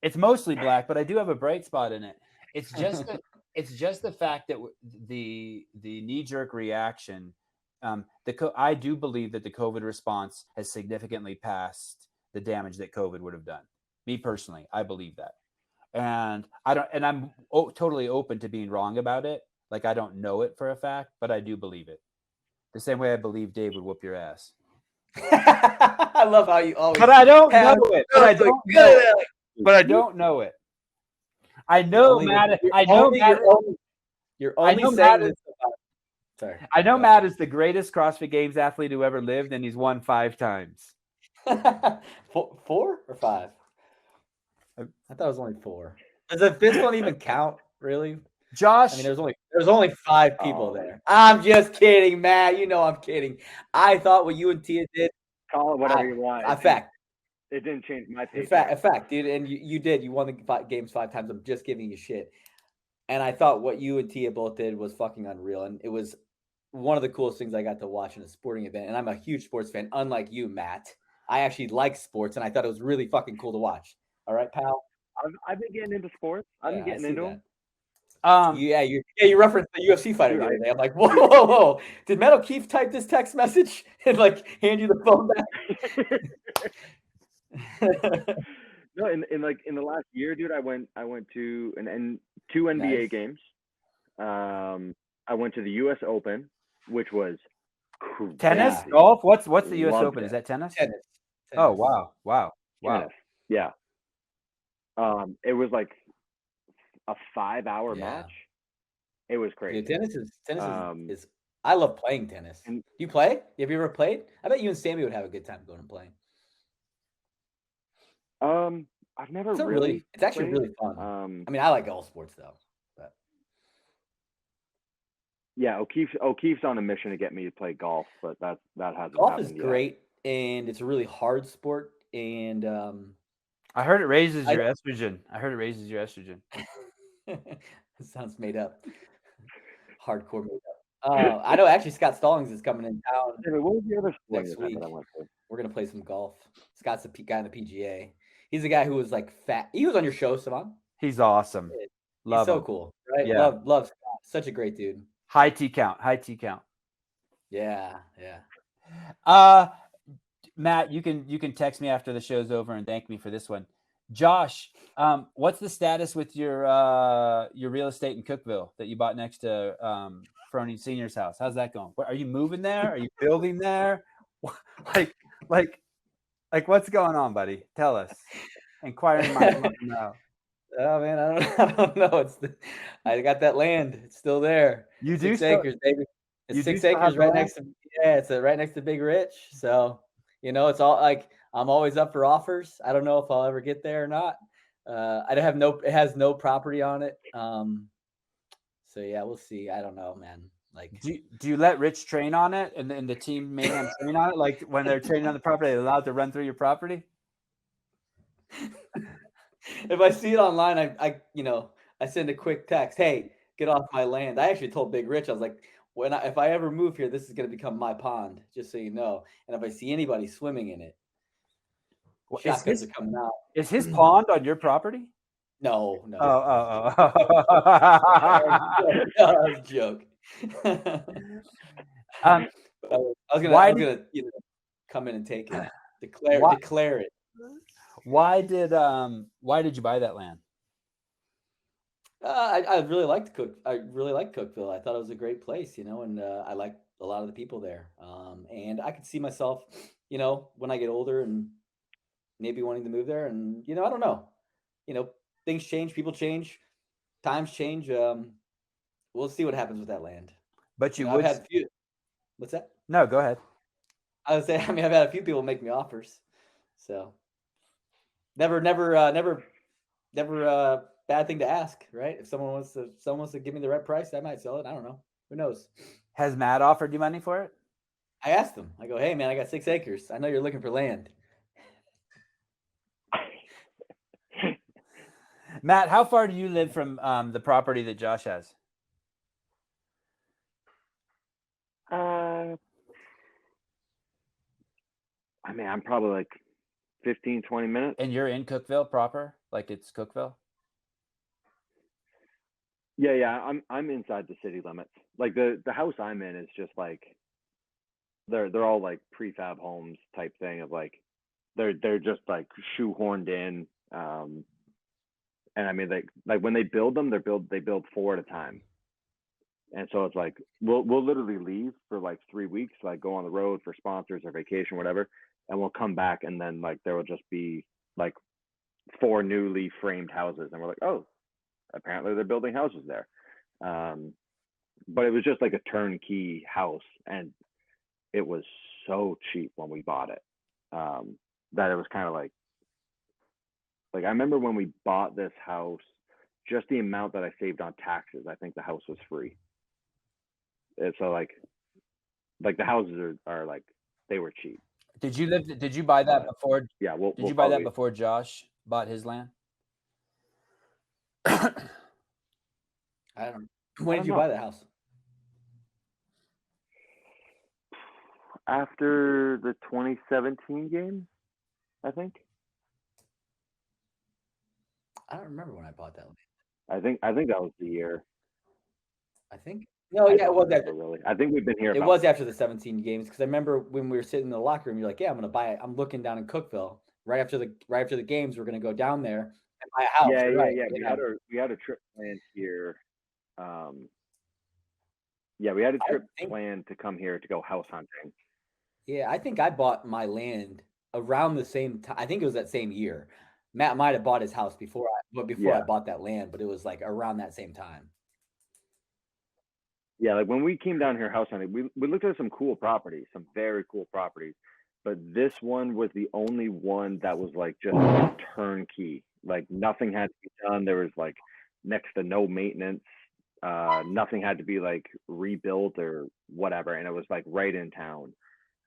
it's mostly black, but I do have a bright spot in it. It's just the fact that the knee-jerk reaction. I do believe that the COVID response has significantly passed the damage that COVID would have done. Me personally, I believe that, and I'm totally open to being wrong about it. Like, I don't know it for a fact, but I do believe it. The same way I believe Dave would whoop your ass. I love how you always. But I don't know it. But I don't know it. But I don't know it. I know Matt. I know Matt. You're only saying this about. Sorry. I know Matt is the greatest CrossFit Games athlete who ever lived, and he's won 5 times. 4 or 5? I thought it was only 4. Does the 5th one even count? Really? Josh, I mean, there's only 5 people there. I'm just kidding, Matt. You know I'm kidding. I thought what you and Tia did. Call it whatever you want. It didn't change my page. In fact, dude, and you did. You won the games 5 times. I'm just giving you shit. And I thought what you and Tia both did was fucking unreal, and it was one of the coolest things I got to watch in a sporting event. And I'm a huge sports fan, unlike you, Matt. I actually like sports, and I thought it was really fucking cool to watch. All right, pal. I've been getting into sports. I've been getting into them. You referenced the UFC fighter the other day. I'm like, whoa. Did Matt O'Keefe type this text message and like hand you the phone back? No, in the last year, dude, I went to 2 NBA games. I went to the U.S. Open, which was crazy. Tennis, golf. What's the U.S. Open? Is that tennis? Tennis. Oh wow. Tennis. Yeah. It was like a 5-hour match. It was crazy. Yeah, tennis is. I love playing tennis. Do you play? Have you ever played? I bet you and Sammy would have a good time going and playing. I've never really. It's actually really fun. I mean, I like all sports though. But yeah, O'Keefe's on a mission to get me to play golf, but that hasn't. Golf is great, and it's a really hard sport. And I heard it raises your estrogen. It sounds made up. Hardcore made up. I know actually Scott Stallings is coming in town. What was the other sport next week? That I went to? We're gonna play some golf. Scott's the guy in the PGA. He's the guy who was like fat. He was on your show, Sevan. He's awesome. He's so cool, right? Yeah. Love Scott. Such a great dude. High T count. Yeah. Matt, you can text me after the show's over and thank me for this one. Josh, what's the status with your real estate in Cookeville that you bought next to Frony Senior's house? How's that going? Are you moving there? Are you building there? Like what's going on, buddy? Tell us. Inquiring minds want to know. Oh man, I don't know. I got that land. It's still there. You do 6 acres, baby. It's 6 acres right next to. Yeah, it's right next to Big Rich. So it's all like I'm always up for offers. I don't know if I'll ever get there or not. It has no property on it. So yeah, we'll see. I don't know, man. Like, do you let Rich train on it and the team mayhem train on it? Like when they're training on the property, they're allowed to run through your property? If I see it online, I send a quick text. Hey, get off my land. I actually told Big Rich, I was like, if I ever move here, this is going to become my pond, just so you know. And if I see anybody swimming in it, shotguns are coming out. Is his pond on your property? No. Oh. That was a joke. I was gonna come in and take it. Declare it. Why did you buy that land? I really liked Cookeville. I thought it was a great place, and I liked a lot of the people there. And I could see myself, when I get older and maybe wanting to move there. And I don't know, things change, people change, times change. We'll see what happens with that land. But you would. I've had a few. What's that? No, go ahead. I would say, I've had a few people make me offers. So. Never bad thing to ask, right? If someone wants to give me the right price, I might sell it. I don't know. Who knows? Has Matt offered you money for it? I asked him. I go, hey man, I got 6 acres. I know you're looking for land. Matt, how far do you live from the property that Josh has? I mean, I'm probably like 15, 20 minutes. And you're in Cookeville proper? Like it's Cookeville? Yeah. I'm inside the city limits. Like the house I'm in is just like they're all like prefab homes type thing of like they're just like shoehorned in. And I mean like when they build them, they build 4 at a time. And so it's like we'll literally leave for like 3 weeks, like go on the road for sponsors or vacation, whatever, and we'll come back and then like there will just be like 4 newly framed houses, and we're like, oh, apparently they're building houses there. But it was just like a turnkey house, and it was so cheap when we bought it that it was kind of like I remember when we bought this house, just the amount that I saved on taxes, I think the house was free. And so like the houses are like they were cheap. Did you buy that before? Yeah, did you buy that before Josh bought his land? I don't know. When did you buy the house? After the 2017 game, I think. I don't remember when I bought that land. I think that was the year. I think. No, yeah, it was after. Really. I think we've been here. It was after the 17 games because I remember when we were sitting in the locker room, you're like, "Yeah, I'm gonna buy it." I'm looking down in Cookeville right after the games. We're gonna go down there and buy a house. Yeah, right? Yeah. We had a trip planned here. Yeah, we had a trip planned to come here to go house hunting. Yeah, I think I bought my land around the same time. I think it was that same year. Matt might have bought his house before I bought that land, but it was like around that same time. Yeah, like when we came down here house hunting, we looked at some cool properties, some very cool properties, but this one was the only one that was like just turnkey. Like nothing had to be done. There was like next to no maintenance. Nothing had to be like rebuilt or whatever, and it was like right in town.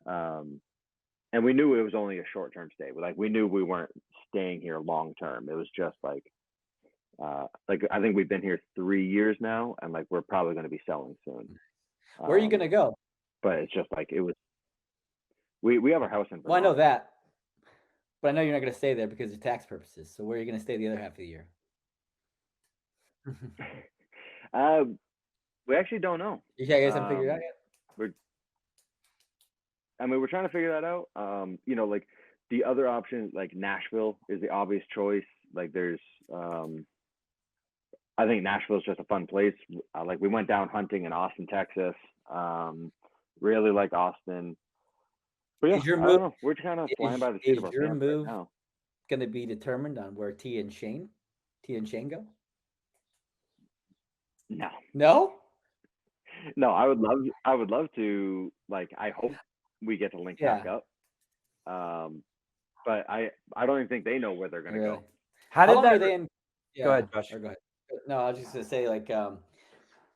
And we knew it was only a short-term stay. Like we knew we weren't staying here long term. It was just like I think we've been here 3 years now, and like we're probably going to be selling soon. Where are you going to go? But it's just like it was. We have our house in Vermont. Well, I know that, but I know you're not going to stay there because of tax purposes. So where are you going to stay the other half of the year? We actually don't know. You guys haven't figured it out yet? We're trying to figure that out. You know, like the other option, like Nashville is the obvious choice. Like there's, I think Nashville is just a fun place. Like we went down hunting in Austin, Texas. Really like Austin. But yeah, I don't know. We're kind of flying by the seat of our pants right now. Going to be determined on where T and Shane go? No. No? No, I would love to, like, I hope we get to link back up. But I don't even think they know where they're going to go. How did that? Go ahead, Josh. Go ahead. No, I was just going to say, like,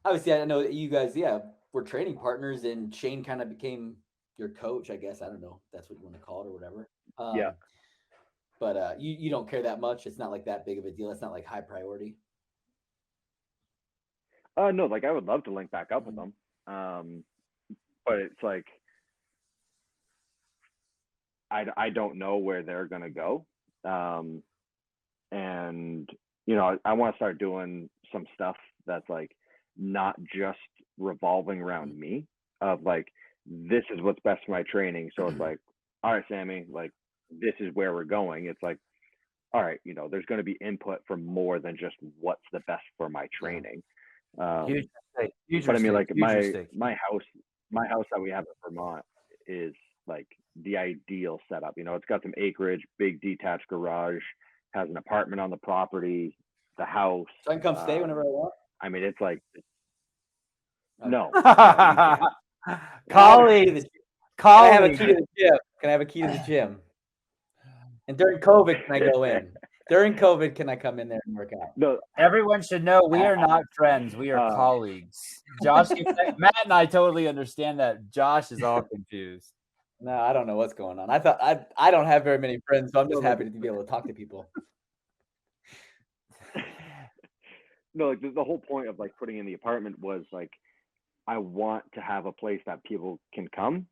obviously I know that you guys, were training partners, and Shane kind of became your coach, I guess. I don't know if that's what you want to call it or whatever. Yeah. But you don't care that much. It's not like that big of a deal. It's not like high priority. No, like I would love to link back up with them. But it's like I don't know where they're gonna go. And you know, I want to start doing some stuff that's like not just revolving around me, of like this is what's best for my training. So it's like, all right, Sammy, like this is where we're going. It's like, all right, you know, there's going to be input from more than just what's the best for my training. Huge mistake. But I mean, like my house that we have in Vermont is like the ideal setup. You know, it's got some acreage, big detached garage, has an apartment on the property, the house. So I can come stay whenever I want. I mean, it's like no. Colleagues. Can I have a key to the gym? Can I have a key to the gym? And during COVID, can I go in? During COVID, can I come in there and work out? No, everyone should know we are not friends. We are colleagues. Josh, Matt and I totally understand that. Josh is all confused. No, I don't know what's going on. I don't have very many friends, so I'm just happy to be able to talk to people. No, like the whole point of like putting in the apartment was like I want to have a place that people can come.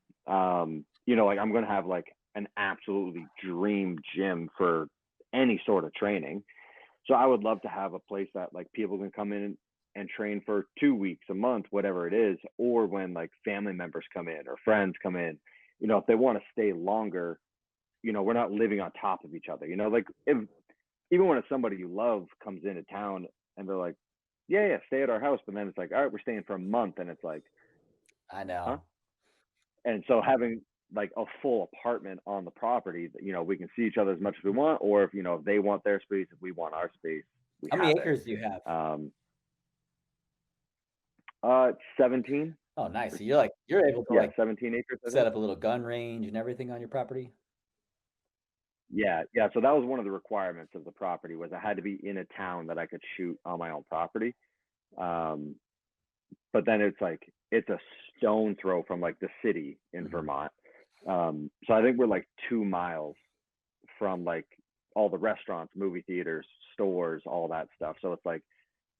You know, like I'm gonna have like an absolutely dream gym for any sort of training. So I would love to have a place that like people can come in and train for 2 weeks, a month, whatever it is, or when like family members come in or friends come in, you know, if they want to stay longer, you know, we're not living on top of each other. You know, like even when somebody you love comes into town and they're like, yeah, stay at our house, but then it's like, all right, we're staying for a month, and it's like, I know. huh? And so having like a full apartment on the property, you know, we can see each other as much as we want, or if, you know, if they want their space, if we want our space, How many acres do you have? 17. Oh, nice. So you're able to like 17 acres. set up a little gun range and everything on your property. Yeah. So that was one of the requirements of the property, was I had to be in a town that I could shoot on my own property. But then it's like it's a stone throw from like the city in Vermont. So I think we're like 2 miles from like all the restaurants, movie theaters, stores, all that stuff. So it's like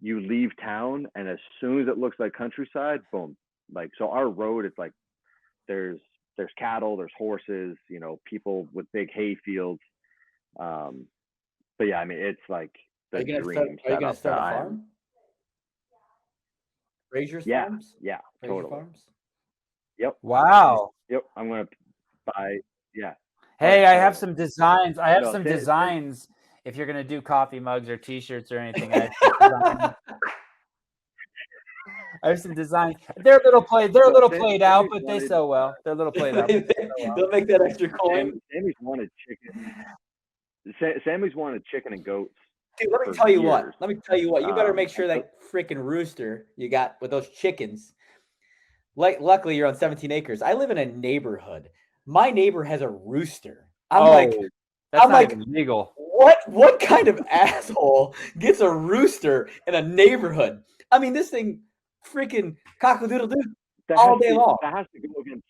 you leave town, and as soon as it looks like countryside, boom. Like, so our road, it's like there's cattle, there's horses, you know, people with big hay fields. But yeah, I mean, it's like the dream. Are you gonna start a farm? Fraser's farms? Yeah, Fraser totally. Farms? Yep. Wow. Yep. I'm gonna buy. Yeah. Hey, I have some designs. I have some designs. If you're gonna do coffee mugs or T-shirts or anything, I have some designs. They're a little played out, but they sell well. They're a little played out. They'll make that extra coin. Sammy's wanted chicken. Sammy's wanted chicken and goats. Dude, let me tell you what. You better make sure that freaking rooster you got with those chickens. Like, luckily you're on 17 acres. I live in a neighborhood. My neighbor has a rooster. That's not even legal. What kind of asshole gets a rooster in a neighborhood? I mean, this thing freaking cock-a-doodle-doo all day long. That has to go against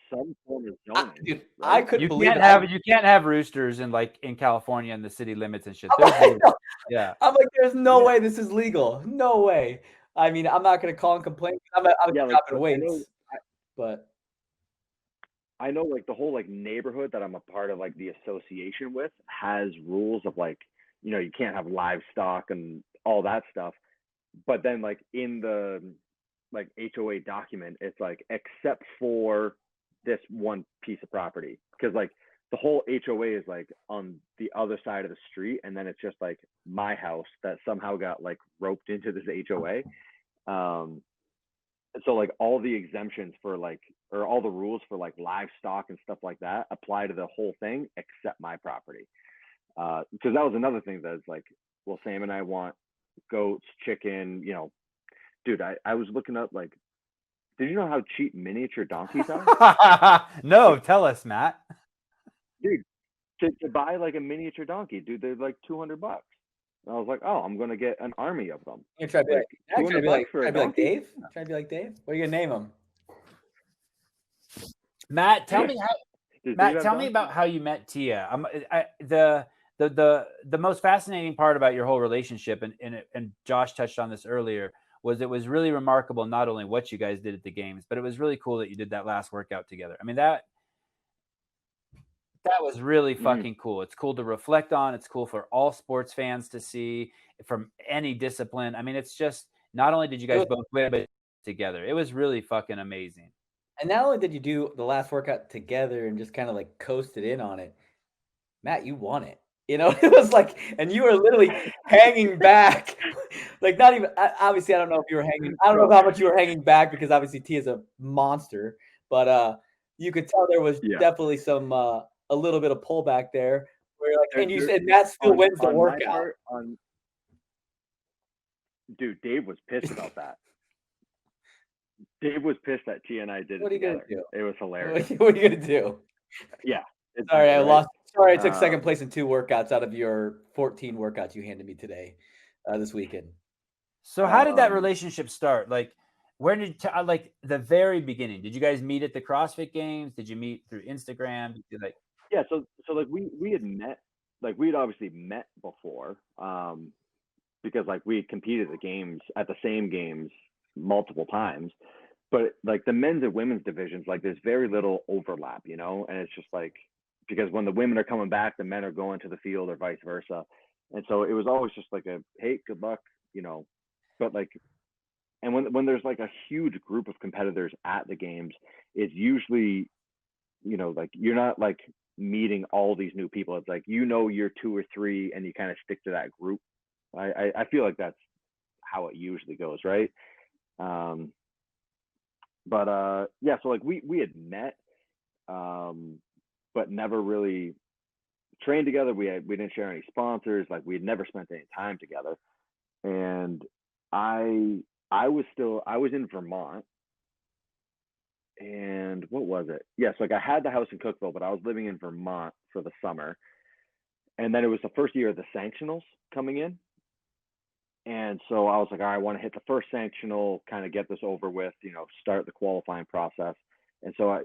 some form of zoning. Dude, right? I couldn't believe you can't have roosters in California and the city limits and shit. Yeah. I'm like, there's no way this is legal. No way. I mean, I'm not gonna call and complain. I'm dropping weights. But I know like the whole like neighborhood that I'm a part of, like the association with, has rules of like, you know, you can't have livestock and all that stuff. But then like in the like HOA document, it's like except for this one piece of property, because like the whole HOA is like on the other side of the street, and then it's just like my house that somehow got like roped into this HOA. And so like all the exemptions for like, or all the rules for like livestock and stuff like that apply to the whole thing except my property. Because that was another thing that's like, well, Sam and I want goats, chicken, you know. Dude, I was looking up like, did you know how cheap miniature donkeys are? No, tell us, Matt. Dude, to buy like a miniature donkey, dude, they're like $200. And I was like, oh, I'm gonna get an army of them. You're trying to be like Dave? Trying to be like Dave? What are you gonna name him? Matt, tell me about how you met Tia. The most fascinating part about your whole relationship, and Josh touched on this earlier, was it was really remarkable not only what you guys did at the games, but it was really cool that you did that last workout together. I mean, that was really fucking cool. It's cool to reflect on. It's cool for all sports fans to see from any discipline. I mean, it's just, not only did you guys both win, but together. It was really fucking amazing. And not only did you do the last workout together and just kind of like coasted in on it, Matt, you won it. You know, it was like, and you were literally hanging back. Like, not even, obviously, I don't know if you were hanging, I don't know how much you were hanging back, because obviously Tia's a monster, but you could tell there was definitely some, a little bit of pullback there, where you're like, and you said Matt still wins the workout. Dude, Dave was pissed about that. Dave was pissed that Tia and I did it together. What are you gonna do? It was hilarious. What are you gonna do? Yeah. Sorry, I lost Sorry, I took second place in 2 workouts out of your 14 workouts you handed me today, this weekend. So how did that relationship start? Like, where did like the very beginning? Did you guys meet at the CrossFit Games? Did you meet through Instagram? Did you like? Yeah, so like we had met, like we'd obviously met before, because like we had competed at the same games multiple times, but like the men's and women's divisions, like there's very little overlap, you know, and it's just like because when the women are coming back, the men are going to the field or vice versa, and so it was always just like a hey, good luck, you know, but like. And when there's like a huge group of competitors at the games, it's usually, you know, like you're not like meeting all these new people. It's like, you know, you're 2 or 3 and you kind of stick to that group. I feel like that's how it usually goes, right? But yeah, so like we had met, but never really trained together. We didn't share any sponsors. Like we had never spent any time together. And I was in Vermont, and what was it? Yes, like I had the house in Cookville, but I was living in Vermont for the summer. And then it was the first year of the sanctionals coming in. And so I was like, all right, I want to hit the first sanctional, kind of get this over with, you know, start the qualifying process. And so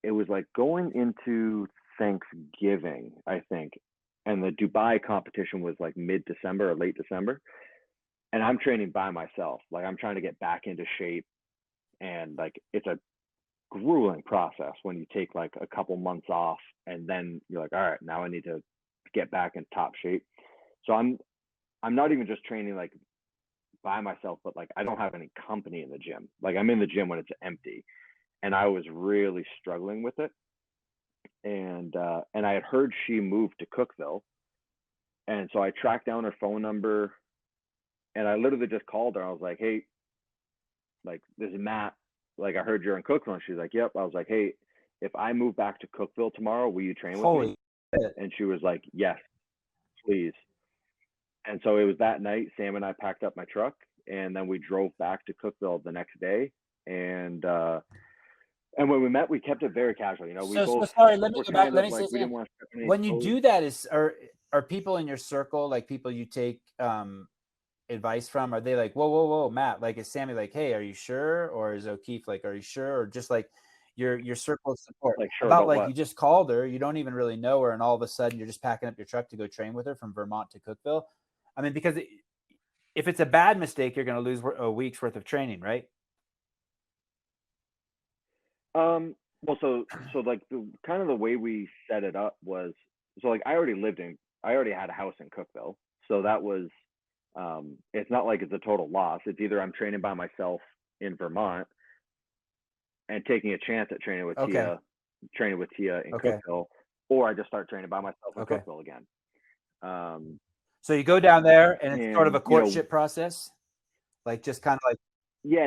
it was like going into Thanksgiving, I think. And the Dubai competition was like mid-December or late December. And I'm training by myself. Like I'm trying to get back into shape. And like it's a grueling process when you take like a couple months off and then you're like, all right, now I need to get back in top shape. So I'm not even just training like by myself, but like I don't have any company in the gym. Like I'm in the gym when it's empty, and I was really struggling with it. And I had heard she moved to Cookville, and so I tracked down her phone number, and I literally just called her. I was like, hey, like this is Matt. Like I heard you're in Cookville, and she's like, yep. I was like, hey, if I move back to Cookville tomorrow, will you train with me? And she was like, yes, please. And so it was that night, Sam and I packed up my truck, and then we drove back to Cookville the next day. And when we met, we kept it very casual. You know, we both sorry. Let me were go back. kind Let of me like say we didn't something. want to step in any When you toes. do that, are people in your circle, like people you take advice from? Are they like, whoa, Matt? Like, is Sammy like, hey, are you sure? Or is O'Keefe like, are you sure? Or just like your circle of support? Like, sure, about like what? You just called her, you don't even really know her, and all of a sudden you're just packing up your truck to go train with her from Vermont to Cookville. I mean, because if it's a bad mistake, you're going to lose a week's worth of training, right? Well, so like the kind of the way we set it up was, so like I already had a house in Cookville, so that was, it's not like it's a total loss. It's either I'm training by myself in Vermont and taking a chance at training with Tia in Cookville, or I just start training by myself in Cookville again. So you go down there, and it's sort of a courtship process, like just kind of like, yeah,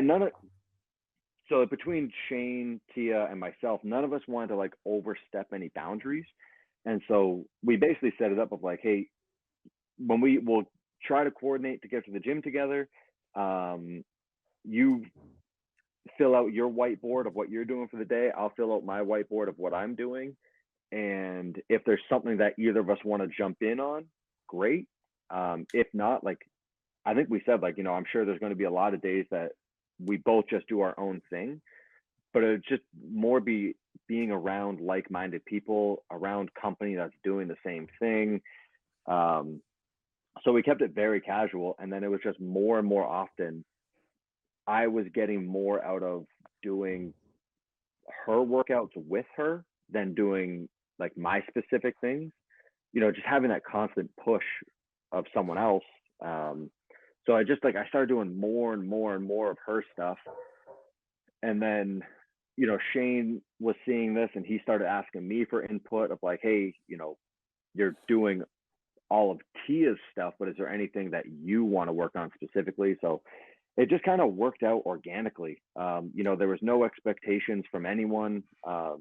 so between Shane, Tia, and myself, none of us wanted to like overstep any boundaries. And so we basically set it up of like, hey, when we will try to coordinate to get to the gym together, you fill out your whiteboard of what you're doing for the day. I'll fill out my whiteboard of what I'm doing. And if there's something that either of us want to jump in on, great. If not, like, I think we said, like, you know, I'm sure there's going to be a lot of days that we both just do our own thing, but it would just more be being around like-minded people, around company that's doing the same thing. So we kept it very casual, and then it was just more and more often I was getting more out of doing her workouts with her than doing like my specific things, you know, just having that constant push of someone else. So I started doing more and more and more of her stuff. And then, you know, Shane was seeing this and he started asking me for input of like, hey, you know, you're doing all of Tia's stuff, but is there anything that you want to work on specifically? So it just kind of worked out organically. You know, there was no expectations from anyone. I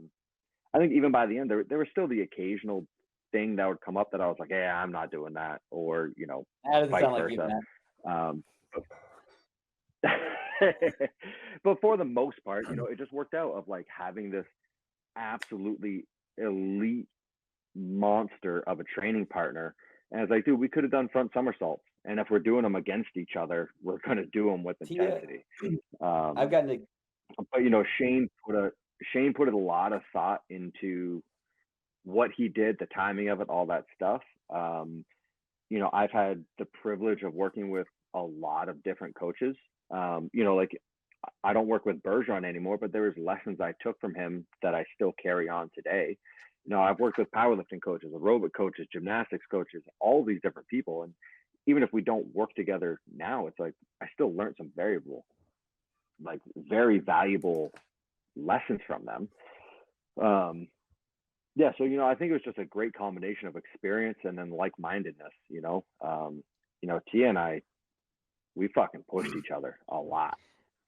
think even by the end, there was still the occasional thing that would come up that I was like, yeah, I'm not doing that. Or, you know, vice versa. But for the most part, you know, it just worked out of like having this absolutely elite monster of a training partner. And it's like, dude, we could have done front somersaults. And if we're doing them against each other, we're going to do them with intensity. I've gotten to, but Shane put a lot of thought into what he did, the timing of it, all that stuff. I've had the privilege of working with a lot of different coaches. Like I don't work with Bergeron anymore, but there was lessons I took from him that I still carry on today. I've worked with powerlifting coaches, aerobic coaches, gymnastics coaches, all these different people. And even if we don't work together now, it's like I still learned some very valuable lessons from them. Yeah, so I think it was just a great combination of experience and then like-mindedness. Tia and I, we fucking pushed each other a lot.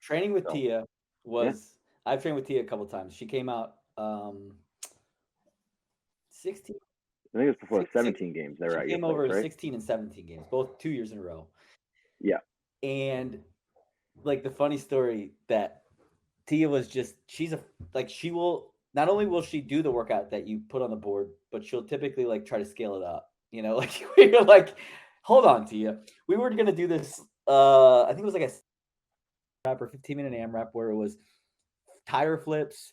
Training with Tia was, yeah. I've trained with Tia a couple of times. She came out 16. I think it was before 17 games. They were at your place, right? She came over 16 and 17 games, both 2 years in a row. Yeah. And like the funny story that Tia was just, she will, not only will she do the workout that you put on the board, but she'll typically like try to scale it up. Like we were like, hold on, Tia. We were going to do this. I think it was like a rep or 15-minute AMRAP where it was tire flips,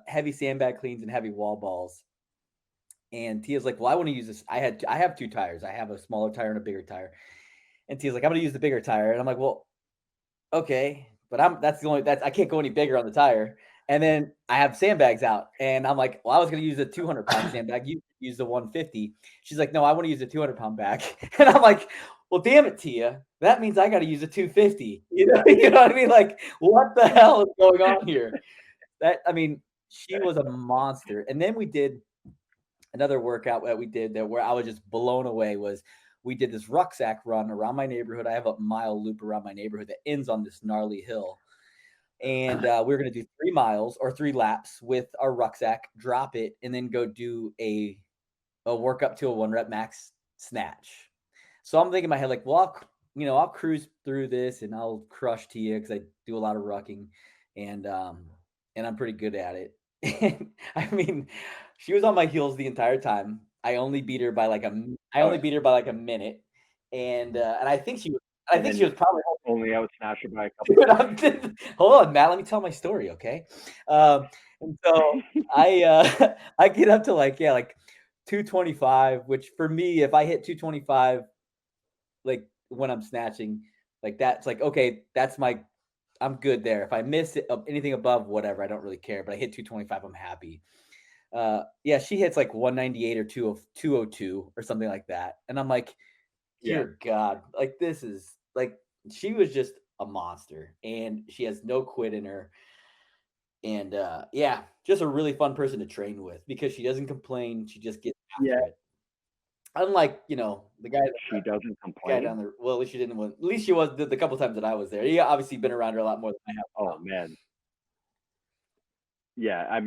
heavy sandbag cleans, and heavy wall balls. And Tia's like, well, I want to use this. I have 2 tires. I have a smaller tire and a bigger tire. And Tia's like, I'm going to use the bigger tire. And I'm like, well, okay, but I can't go any bigger on the tire. And then I have sandbags out, and I'm like, well, I was going to use a 200-pound sandbag. You use the 150. She's like, no, I want to use a 200-pound bag. And I'm like, well, damn it, Tia. That means I got to use a 250. You know what I mean? Like, what the hell is going on here? She was a monster. And then we did another workout that we did where I was just blown away was we did this rucksack run around my neighborhood. I have a mile loop around my neighborhood that ends on this gnarly hill. And we were going to do 3 miles or 3 laps with our rucksack, drop it, and then go do a work up to a 1 rep max snatch. So I'm thinking in my head, like, well, I'll cruise through this and I'll crush Tia because I do a lot of rucking and I'm pretty good at it. And she was on my heels the entire time. I only beat her by like a minute. And I think she was probably only out snatched her by a couple. Hold on, Matt. Let me tell my story, okay? And so I get up to like 225, which for me, if I hit 225, like when I'm snatching, like that's like okay, I'm good there. If I miss it, anything above whatever, I don't really care. But I hit 225, I'm happy. She hits like 198 or 202 or something like that, and I'm like, dear God, like this is like she was just a monster, and she has no quit in her. And just a really fun person to train with because she doesn't complain. She just gets after it. Unlike the guy she doesn't complain. Guy down there. Well, at least she didn't. At least she was the couple times that I was there. He obviously been around her a lot more than I have. Oh man. Yeah,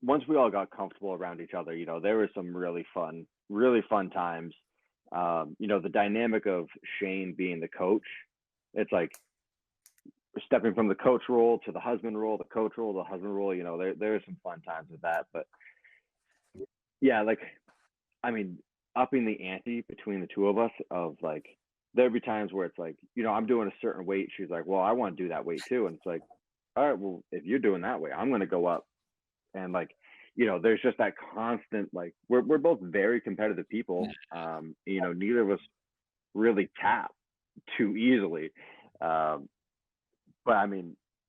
once we all got comfortable around each other, there were some really fun times. The dynamic of Shane being the coach, it's like stepping from the coach role to the husband role, the coach role, the husband role. There are some fun times with that, but yeah, upping the ante between the two of us of like there'd be times where it's like I'm doing a certain weight, she's like, well, I want to do that weight too, and it's like, all right, well, if you're doing that way, I'm going to go up. And there's just that constant, like we're both very competitive people. Neither of us really tap too easily. But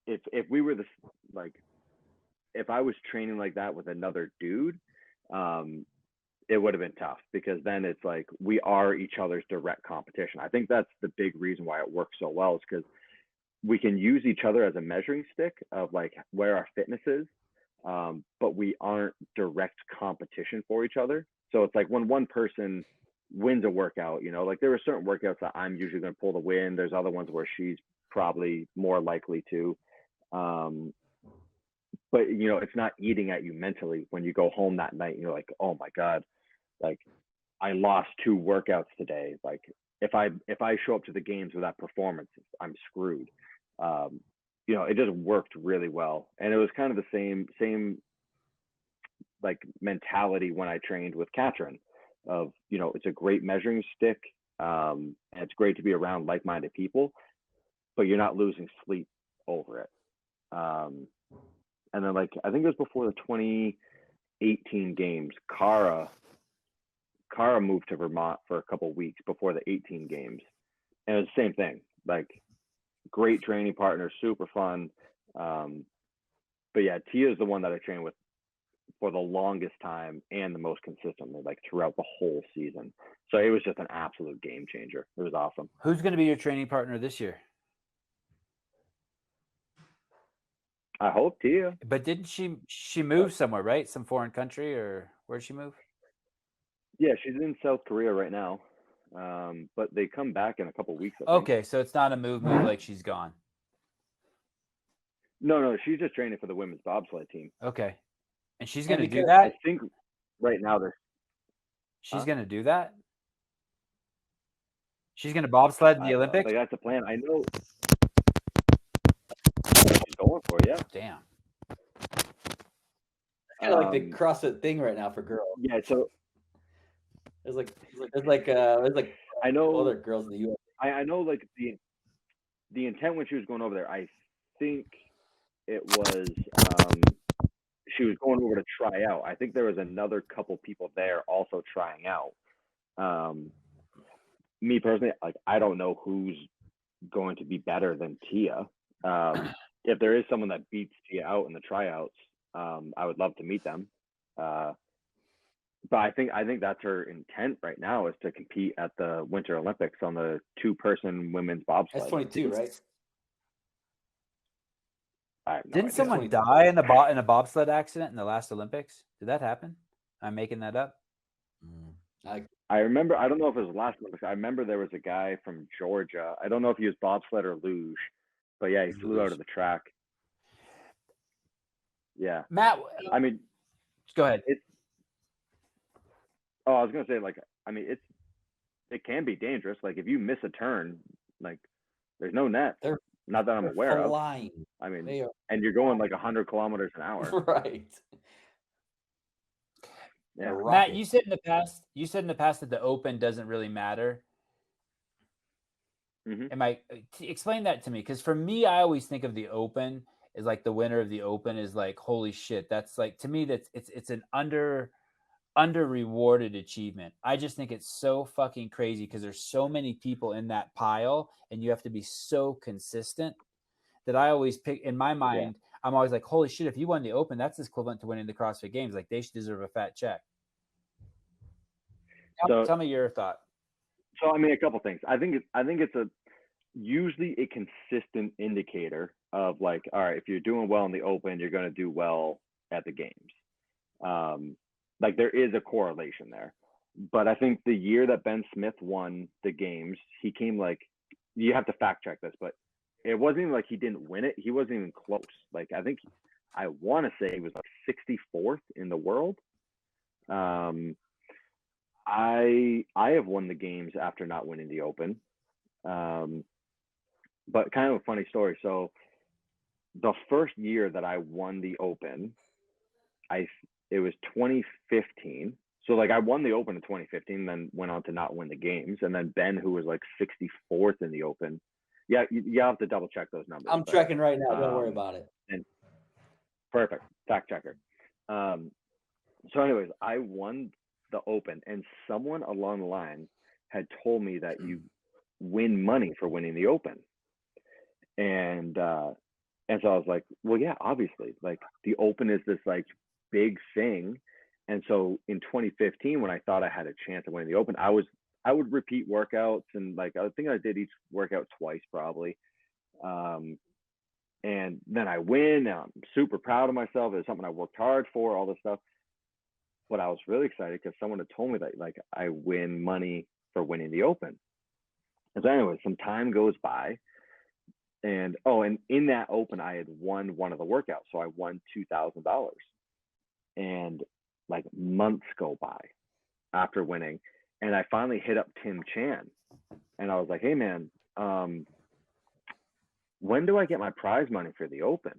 if we were if I was training like that with another dude, it would have been tough because then it's like we are each other's direct competition. I think that's the big reason why it works so well is because we can use each other as a measuring stick of like where our fitness is, but we aren't direct competition for each other. So it's like when one person wins a workout, like there are certain workouts that I'm usually going to pull the win. There's other ones where she's probably more likely to. But it's not eating at you mentally when you go home that night and you're like, oh my God, like I lost 2 workouts today. Like if I show up to the games with that performance, I'm screwed. It just worked really well. And it was kind of the same like mentality when I trained with Katrin of, you know, it's a great measuring stick. And it's great to be around like-minded people, but you're not losing sleep over it. And then like, I think it was before the 2018 games, Kara moved to Vermont for a couple of weeks before the 18 games. And it was the same thing, like great training partner, super fun. But yeah, Tia is the one that I trained with for the longest time and the most consistently, like throughout the whole season. So it was just an absolute game changer. It was awesome. Who's going to be your training partner this year? I hope Tia. But didn't she move somewhere, right? Some foreign country, or where'd she move? Yeah, she's in South Korea right now. But they come back in a couple weeks. Okay, so it's not a move like she's gone. No, she's just training for the women's bobsled team. Okay, and she's going to do that. I think right now she's going to do that. She's going to bobsled in the Olympics. Like, that's the plan. I know she's going for it. Yeah. Damn. Kind of like the CrossFit thing right now for girls. Yeah. So there's like I know other girls in the U.S. I know like the intent when she was going over there. I think it was she was going over to try out. I think there was another couple people there also trying out. Me personally, like I don't know who's going to be better than Tia. If there is someone that beats Tia out in the tryouts, I would love to meet them. But I think that's her intent right now is to compete at the Winter Olympics on the 2-person women's bobsled. That's 22, right? Didn't someone die in a bobsled accident in the last Olympics? Did that happen? I'm making that up. I remember. I don't know if it was last Olympics. I remember there was a guy from Georgia. I don't know if he was bobsled or luge, but yeah, he flew out of the track. Yeah, Matt. I mean, go ahead. I was gonna say, like, I mean, it can be dangerous. Like, if you miss a turn, like, there's no net. Not that I'm aware of. I mean, and you're going like 100 kilometers an hour. Right. Yeah. Matt, you said in the past that the Open doesn't really matter. Mm-hmm. Explain that to me? Because for me, I always think of the Open as like the winner of the Open is like, holy shit. That's like, to me, that's it's an under rewarded achievement. I just think it's so fucking crazy because there's so many people in that pile and you have to be so consistent that I always pick in my mind. Yeah. I'm always like, holy shit, if you won the Open, that's equivalent to winning the CrossFit Games. Like, they should deserve a fat check. Tell me your thought. So, I mean, a couple things. I think it's usually a consistent indicator of like, all right, if you're doing well in the Open, you're going to do well at the Games. Like, there is a correlation there. But I think the year that Ben Smith won the Games, he came like, you have to fact check this, but it wasn't even like he didn't win it. He wasn't even close. Like, I want to say he was like 64th in the world. I have won the Games after not winning the Open. But kind of a funny story. So the first year that I won the Open, it was 2015. So like I won the Open in 2015, then went on to not win the Games. And then Ben, who was like 64th in the Open. Yeah, you have to double check those numbers. I'm checking right now. Don't worry about it. And perfect. Fact checker. So anyways, I won the Open, and someone along the line had told me that you win money for winning the Open. And so I was like, well, yeah, obviously, like the Open is this like big thing. And so in 2015, when I thought I had a chance of winning the Open, I would repeat workouts, and like I think I did each workout twice probably. And then I win, and I'm super proud of myself. It's something I worked hard for, all this stuff. But I was really excited because someone had told me that like I win money for winning the Open. And so anyway, some time goes by, and in that Open I had won one of the workouts, so I won $2,000. And like months go by after winning, and I finally hit up Tim Chan, and I was like, hey man, when do I get my prize money for the Open?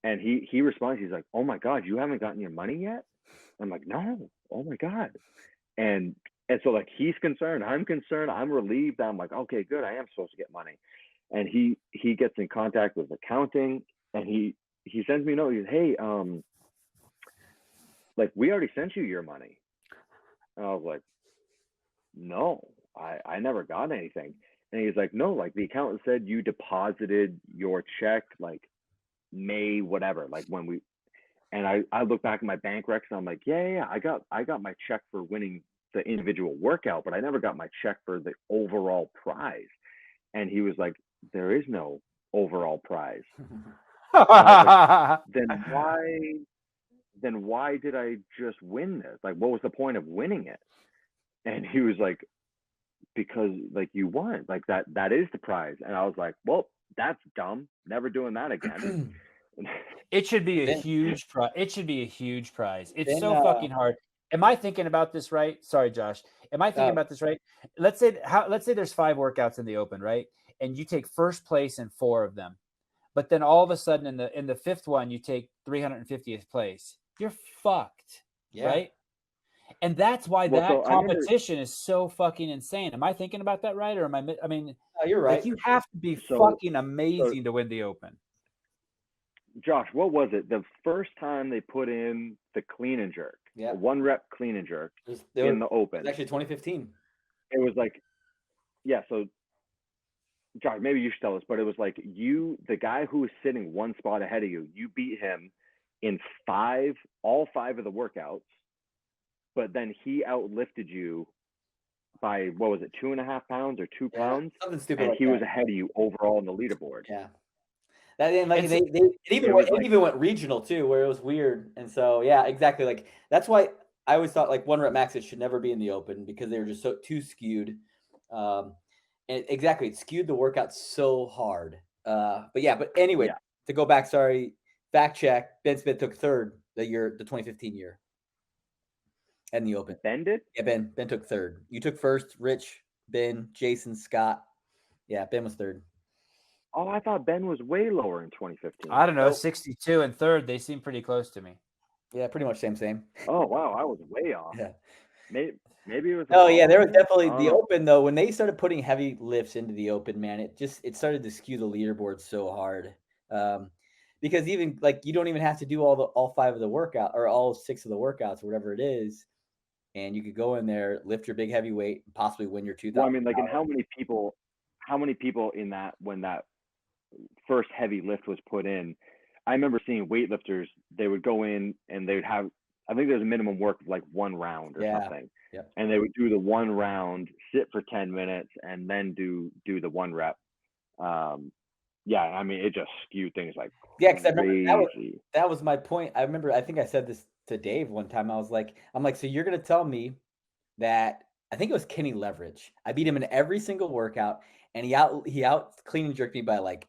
And he responds, he's like, "Oh my God, you haven't gotten your money yet?" I'm like, "No, oh my God." And so like he's concerned, I'm concerned, I'm relieved. I'm like, okay, good, I am supposed to get money. And he gets in contact with accounting, and he sends me a note. He's, "Hey, like we already sent you your money." And I was like, "No, I never got anything." And he's like, "No, like the accountant said you deposited your check like May whatever, like when we." And I look back at my bank recs, and I'm like, yeah, I got my check for winning the individual workout, but I never got my check for the overall prize. And he was like, "There is no overall prize." And I was like, then why did I just win this? Like, what was the point of winning it? And he was like, "Because like you won, like that is the prize." And I was like, "Well, that's dumb. Never doing that again." It should be a huge prize. It should be a huge prize. It's Then, so fucking hard. Am I thinking about this right? Sorry, Josh. Am I thinking about this right? Let's say there's 5 workouts in the open, right? And you take first place in 4 of them. But then all of a sudden in the 5th one you take 350th place. You're fucked, right? And that's why that competition is so fucking insane. Am I thinking about that right? Or am I mean, no, you're right. Like you have to be fucking amazing to win the open. Josh, what was it? The first time they put in the clean and jerk, 1 rep clean and jerk in the open. It was actually 2015. It was like, yeah. So, Josh, maybe you should tell us, but it was like the guy who was sitting 1 spot ahead of you, you beat him in all 5 of the workouts, but then he outlifted you by, what was it, 2.5 pounds or 2 pounds? Something stupid. And like he that. was ahead of you overall on the leaderboard. Yeah. That like it even went regional too, where it was weird. And so yeah, exactly. Like that's why I always thought like 1 rep maxes should never be in the open, because they were just too skewed. And exactly, it skewed the workout so hard. But anyway, to go back, sorry, fact check. Ben Smith took 3rd the 2015 year, in the open. Ben did? Yeah, Ben took 3rd. You took 1st, Rich, Ben, Jason, Scott. Yeah, Ben was 3rd. Oh, I thought Ben was way lower in 2015. I don't know, 62 and 3rd. They seem pretty close to me. Yeah, pretty much same. Oh wow, I was way off. Yeah, maybe it was. Oh yeah, there was definitely the open though. When they started putting heavy lifts into the open, man, it started to skew the leaderboard so hard. Because even like you don't even have to do all 5 of the workout or all 6 of the workouts or whatever it is, and you could go in there, lift your big heavy weight, and possibly win your 2,000. Well, I mean, like, and how many people in that, when that first heavy lift was put in, I remember seeing weightlifters, they would go in and they would have, I think there's a minimum work of like 1 round or something. Yep. And they would do the 1 round, sit for 10 minutes, and then do the 1 rep. Yeah, I mean, it just skewed things like because I remember that was my point. I remember, I think I said this to Dave one time. I'm like, so you're gonna tell me that, I think it was Kenny Leverage, I beat him in every single workout, and he out clean and jerked me by like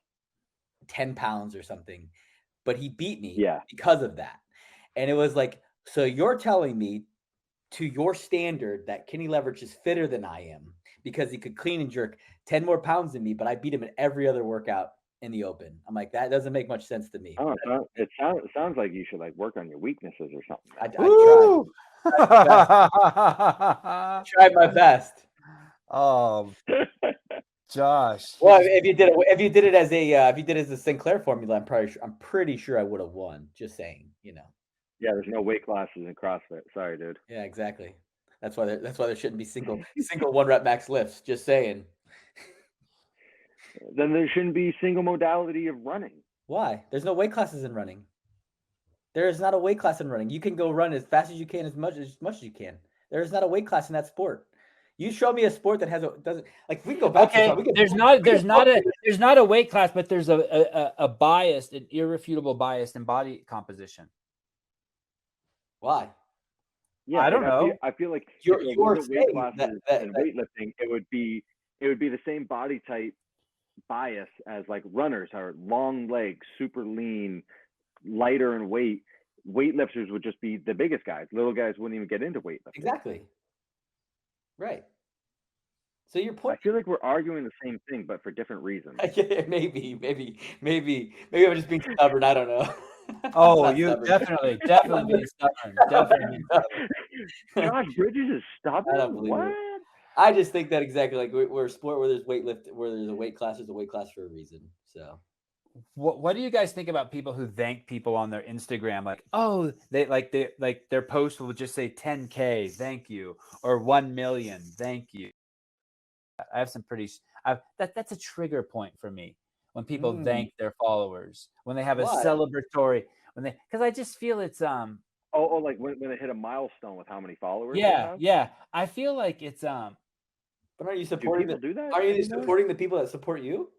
10 pounds or something, but he beat me because of that. And it was like, so you're telling me, to your standard, that Kenny Leverage is fitter than I am because he could clean and jerk 10 more pounds than me, but I beat him in every other workout in the open. I'm like, that doesn't make much sense to me. Oh, it sounds like you should like work on your weaknesses or something. I tried my best. Oh, Josh. Well, if you did it as a Sinclair formula, I'm pretty sure I would have won. Just saying, you know. Yeah, there's no weight classes in CrossFit. Sorry, dude. Yeah, exactly. That's why there shouldn't be single 1 rep max lifts. Just saying. Then there shouldn't be single modality of running. Why? There's no weight classes in running. There is not a weight class in running. You can go run as fast as you can, as much as you can. There is not a weight class in that sport. You show me a sport that doesn't, like, we can go back. Okay, there's not a weight class, but there's a biased, an irrefutable bias in body composition. Why? Yeah, I don't know. I feel like you're weight classes and weightlifting, it would be the same body type bias as like runners are long legs, super lean, lighter in weight. Weightlifters would just be the biggest guys. Little guys wouldn't even get into weightlifting. Exactly. Right. So your point. I feel like we're arguing the same thing, but for different reasons. Maybe I'm just being stubborn. I don't know. Oh, you definitely being stubborn. Definitely being stubborn. Josh Bridges is stubborn. I don't believe What? it. I just think that exactly like we're a sport where there's where there's a weight class, there's a weight class for a reason. So What do you guys think about people who thank people on their Instagram? Like, oh, they their post will just say 10K, thank you, or 1 million, thank you. I have some pretty. That's a trigger point for me when people thank their followers when they have a why? celebratory because I just feel it's Oh, like when they hit a milestone with how many followers they have. yeah. I feel like it's But are you Do supporting people do that? Are you anymore? supporting the people that support you?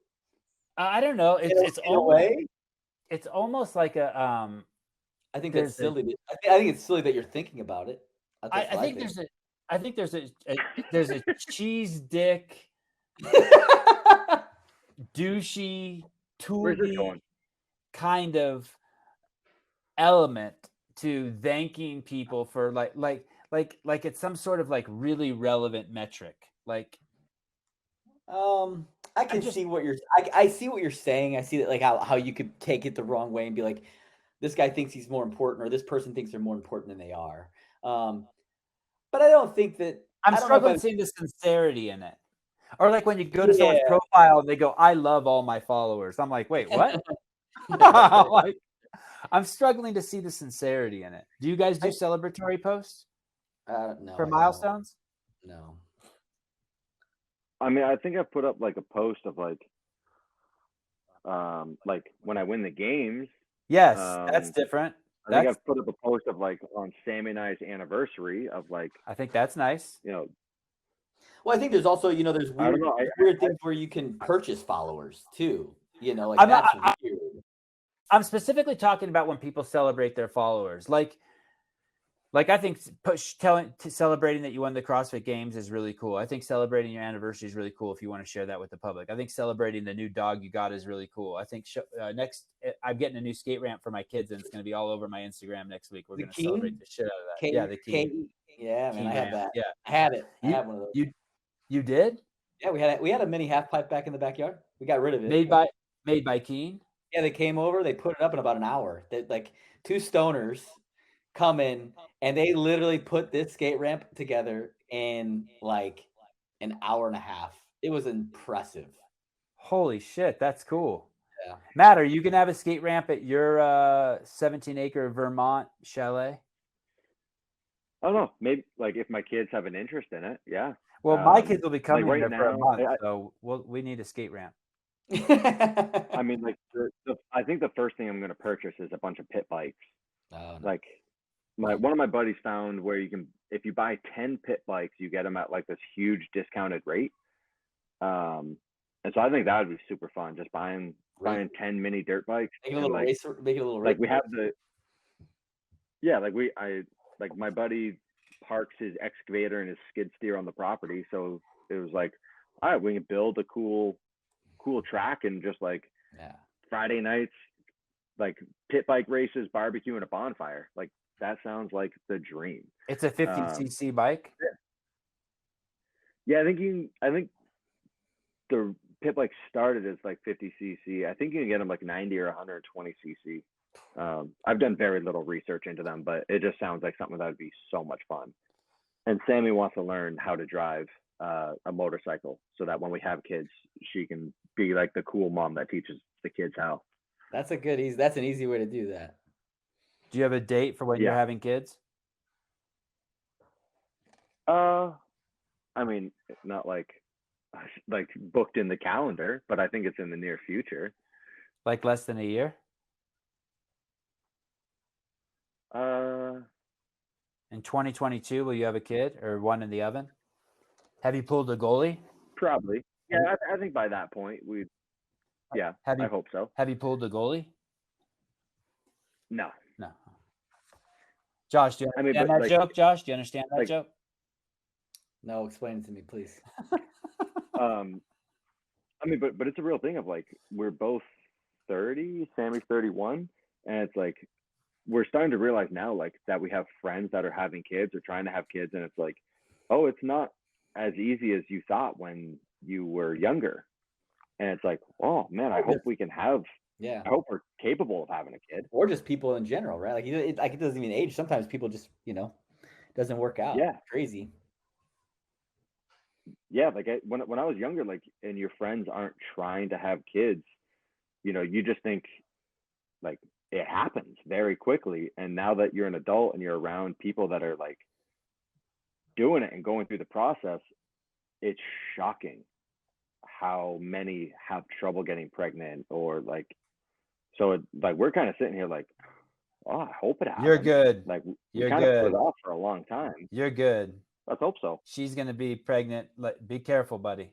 I don't know. It's In a way, it's almost like a I think that's there's a silly. I think it's silly that you're thinking about it. That's I, what I I think think. there's a cheese dick douchey Where's this tooly going? kind of element to thanking people for like it's some sort of like really relevant metric. Like I can see what I see what you're saying. I see that like how you could take it the wrong way and be like, this guy thinks he's more important, or this person thinks they're more important than they are. But I don't think that I'm I don't know if struggling seeing the sincerity in it. Or like when you go to someone's yeah. profile, they go, "I love all my followers." I'm like, "Wait, what?" I'm like, I'm struggling to see the sincerity in it. Do you guys do celebratory posts No, for I don't. milestones? No. I mean, I think I put up like a post of like when I win the games. Yes, that's different. I think I've put up a post of like on Sammy and I's anniversary of like. I think that's nice. Well, I think there's also there's I don't weird know. weird things where you can purchase followers too. Like I'm that's not, weird. I'm specifically talking about when people celebrate their followers. Like I think celebrating that you won the CrossFit Games is really cool. I think celebrating your anniversary is really cool if you want to share that with the public. I think celebrating the new dog you got is really cool. I think next I'm getting a new skate ramp for my kids, and it's going to be all over my Instagram next week. We're going to celebrate the shit out of that. Yeah, the Keen. Yeah, man, Keen I had ramp. that. Yeah, I had it. I had one of those. You did? Yeah, we had a mini half pipe back in the backyard. We got rid of it. Made by Keen. Yeah, they came over. They put it up in about an hour. They like two stoners come in and they literally put this skate ramp together in like an hour and a half. It was impressive. Holy shit, that's cool. Yeah. Matt, are you gonna have a skate ramp at your 17-acre Vermont chalet? I don't know. Maybe like if my kids have an interest in it, yeah. Well, my kids will be coming like there right for a now, month, so we need a skate ramp. I mean, like I think the first thing I'm going to purchase is a bunch of pit bikes. Oh, no. Like one of my buddies found where you can, if you buy 10 pit bikes, you get them at like this huge discounted rate. And so I think that would be super fun. Just buying 10 mini dirt bikes. Make it a little racer. Make it a little racer. Like we have like my buddy parks his excavator and his skid steer on the property. So it was like, all right, we can build a cool track and just like Friday nights, like pit bike races, barbecue, and a bonfire. Like that sounds like the dream. It's a 50cc bike. Yeah, I think the pit bike started as like 50cc. I think you can get them like 90 or 120cc. I've done very little research into them, but it just sounds like something that would be so much fun. And Sammy wants to learn how to drive a motorcycle so that when we have kids, she can be like the cool mom that teaches the kids how. That's an easy way to do that. Do you have a date for when you're having kids? I mean, not like booked in the calendar, but I think it's in the near future. Like less than a year? In 2022, will you have a kid or one in the oven? Have you pulled a goalie? Probably. Yeah, I think by that point I hope so. Have you pulled a goalie? No. Josh, do you understand that joke? Josh, do you understand that joke? No, explain it to me, please. I mean, but it's a real thing of like we're both 30, Sammy's 31, and it's like we're starting to realize now like that we have friends that are having kids or trying to have kids, and it's like, oh, it's not as easy as you thought when you were younger. And it's like, oh man, I hope we can have Yeah. I hope we're capable of having a kid. Or just people in general, right? Like it doesn't even age. Sometimes people just, doesn't work out. Yeah. Crazy. Yeah, like when I was younger, like, and your friends aren't trying to have kids, you just think like it happens very quickly. And now that you're an adult and you're around people that are like doing it and going through the process, it's shocking how many have trouble getting pregnant or like. So like we're kind of sitting here like, oh, I hope it happens. You're good. Like we You're kind of put good. it off for a long time. You're good. Let's hope so. She's gonna be pregnant. Be careful, buddy.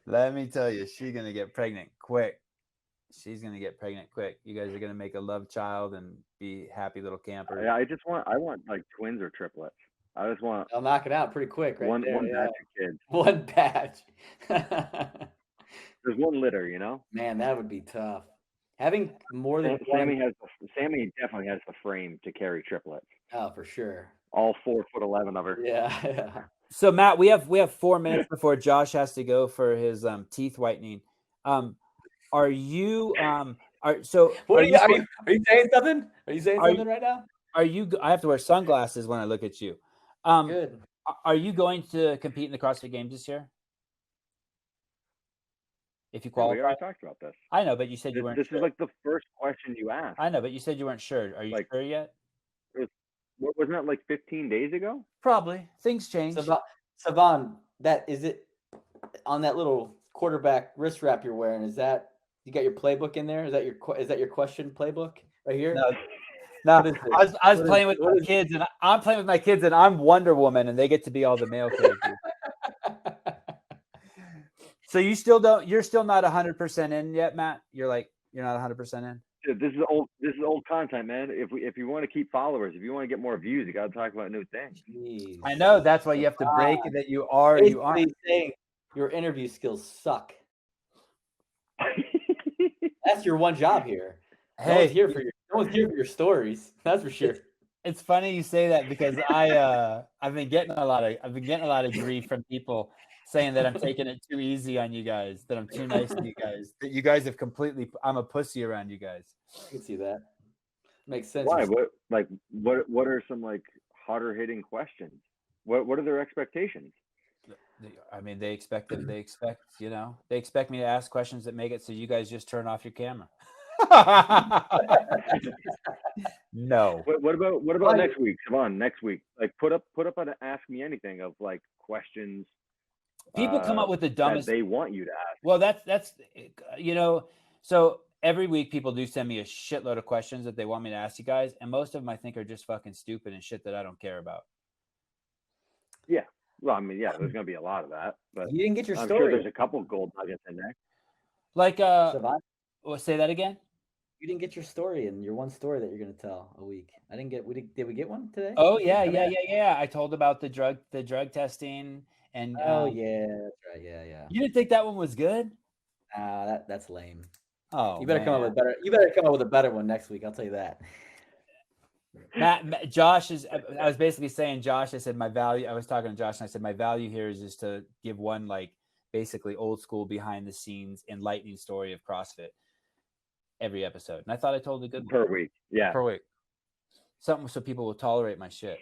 Let me tell you, she's gonna get pregnant quick. She's gonna get pregnant quick. You guys are gonna make a love child and be happy little campers. I want like twins or triplets. I just want. I'll knock it out pretty quick, right? One there, batch of kids. One batch. There's one litter, Man, that would be tough. Having more than Sammy definitely has the frame to carry triplets. Oh, for sure. All 4'11" of her. Yeah. So Matt, we have 4 minutes before Josh has to go for his teeth whitening. Are you Are you saying something? Are you saying something right now? I have to wear sunglasses when I look at you. Good. Are you going to compete in the CrossFit Games this year? If you qualify? We already talked about this. I know, but you said you weren't. This is like the first question you asked. I know, but you said you weren't sure. Are you sure yet? Wasn't that like 15 days ago? Probably. Things change. Sevan, that is it on that little quarterback wrist wrap you're wearing? Is that you got your playbook in there? Is that your question playbook right here? No. I was playing with my kids, and I'm playing with my kids, and I'm Wonder Woman, and they get to be all the male characters. So you're still not 100% in yet, Matt? You're not 100% in? Dude, this is old content, man. If you want to keep followers, if you want to get more views, you got to talk about new things. Jeez. I know, that's why you have to break it that you are. Saying your interview skills suck. That's your one job here. Hey, no one's here for your stories. That's for sure. It's funny you say that because I've been getting a lot of grief from people saying that I'm taking it too easy on you guys, that I'm too nice to you guys, that you guys have I'm a pussy around you guys. I can see that. Makes sense. Why? What are some like harder hitting questions? What are their expectations? I mean, they expect me to ask questions that make it so you guys just turn off your camera. No. What about next week? Come on, next week. Like put up an Ask Me Anything of like questions. People come up with the dumbest that they want you to ask. Well, that's so every week people do send me a shitload of questions that they want me to ask you guys, and most of them I think are just fucking stupid and shit that I don't care about. Yeah. Well, I mean, yeah, there's gonna be a lot of that, but you didn't get your story. I'm sure there's a couple gold nuggets in there. Like say that again. You didn't get your story and your one story that you're going to tell a week. I didn't get. Did we get one today? Oh yeah. I told about the drug testing and. Oh yeah, that's right. Yeah. You didn't think that one was good? That's lame. Oh, you better come up with better. You better come up with a better one next week. I'll tell you that. Josh is. I was basically saying, Josh. I said my value. I was talking to Josh, and I said my value here is just to give one like basically old school behind the scenes enlightening story of CrossFit every episode. And I thought I told a good per week. Yeah. Per week. Something so people will tolerate my shit.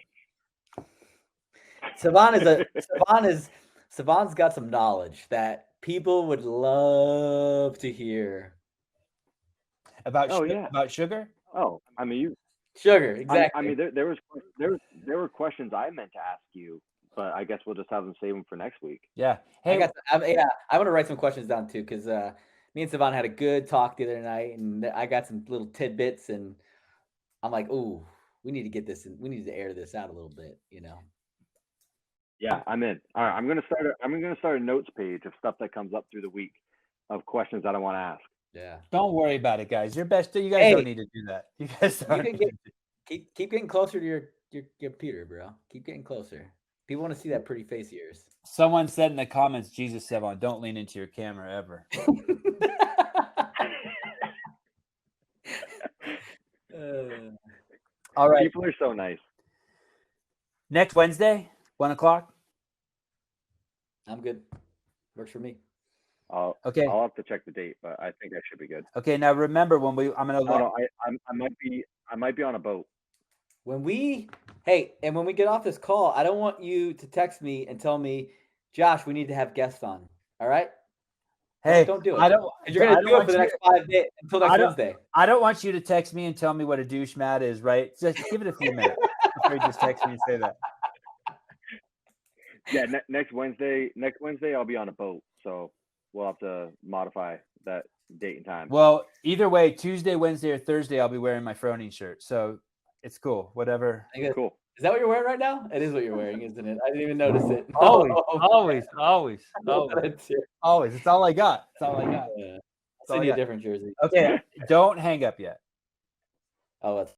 Sevan's got some knowledge that people would love to hear. About sugar? Oh, I mean sugar, exactly. I mean there were questions I meant to ask you, but I guess we'll just have them save them for next week. Yeah. Hey, I want to write some questions down too, because me and Sevan had a good talk the other night, and I got some little tidbits, and I'm like, ooh, we need to get this, and we need to air this out a little bit, Yeah, I'm in. All right, I'm gonna start a notes page of stuff that comes up through the week of questions that I want to ask. Yeah. Don't worry about it, guys. You guys don't need to do that. You guys keep getting closer to your computer, bro. Keep getting closer. People want to see that pretty face of yours. Someone said in the comments, Jesus, Sevan, don't lean into your camera ever. All right. People are so nice. Next Wednesday, 1:00. I'm good. Works for me. I'll have to check the date, but I think I should be good. Okay, now remember I'm gonna. No, I might be on a boat. When we get off this call, I don't want you to text me and tell me, Josh, we need to have guests on. All right? Hey, don't do it. I don't. You're gonna do it for the next 5 days until next Wednesday. I don't want you to text me and tell me what a douche Matt is. Right? Just give it a few minutes before you just text me and say that. Yeah, next Wednesday I'll be on a boat, so we'll have to modify that date and time. Well, either way, Tuesday, Wednesday, or Thursday, I'll be wearing my Froning shirt, so it's cool. Whatever. Cool. Is that what you're wearing right now? It is what you're wearing, isn't it? I didn't even notice it. Always. It's all I got. Yeah. I'll send you a different jersey. Okay, don't hang up yet. Oh, that's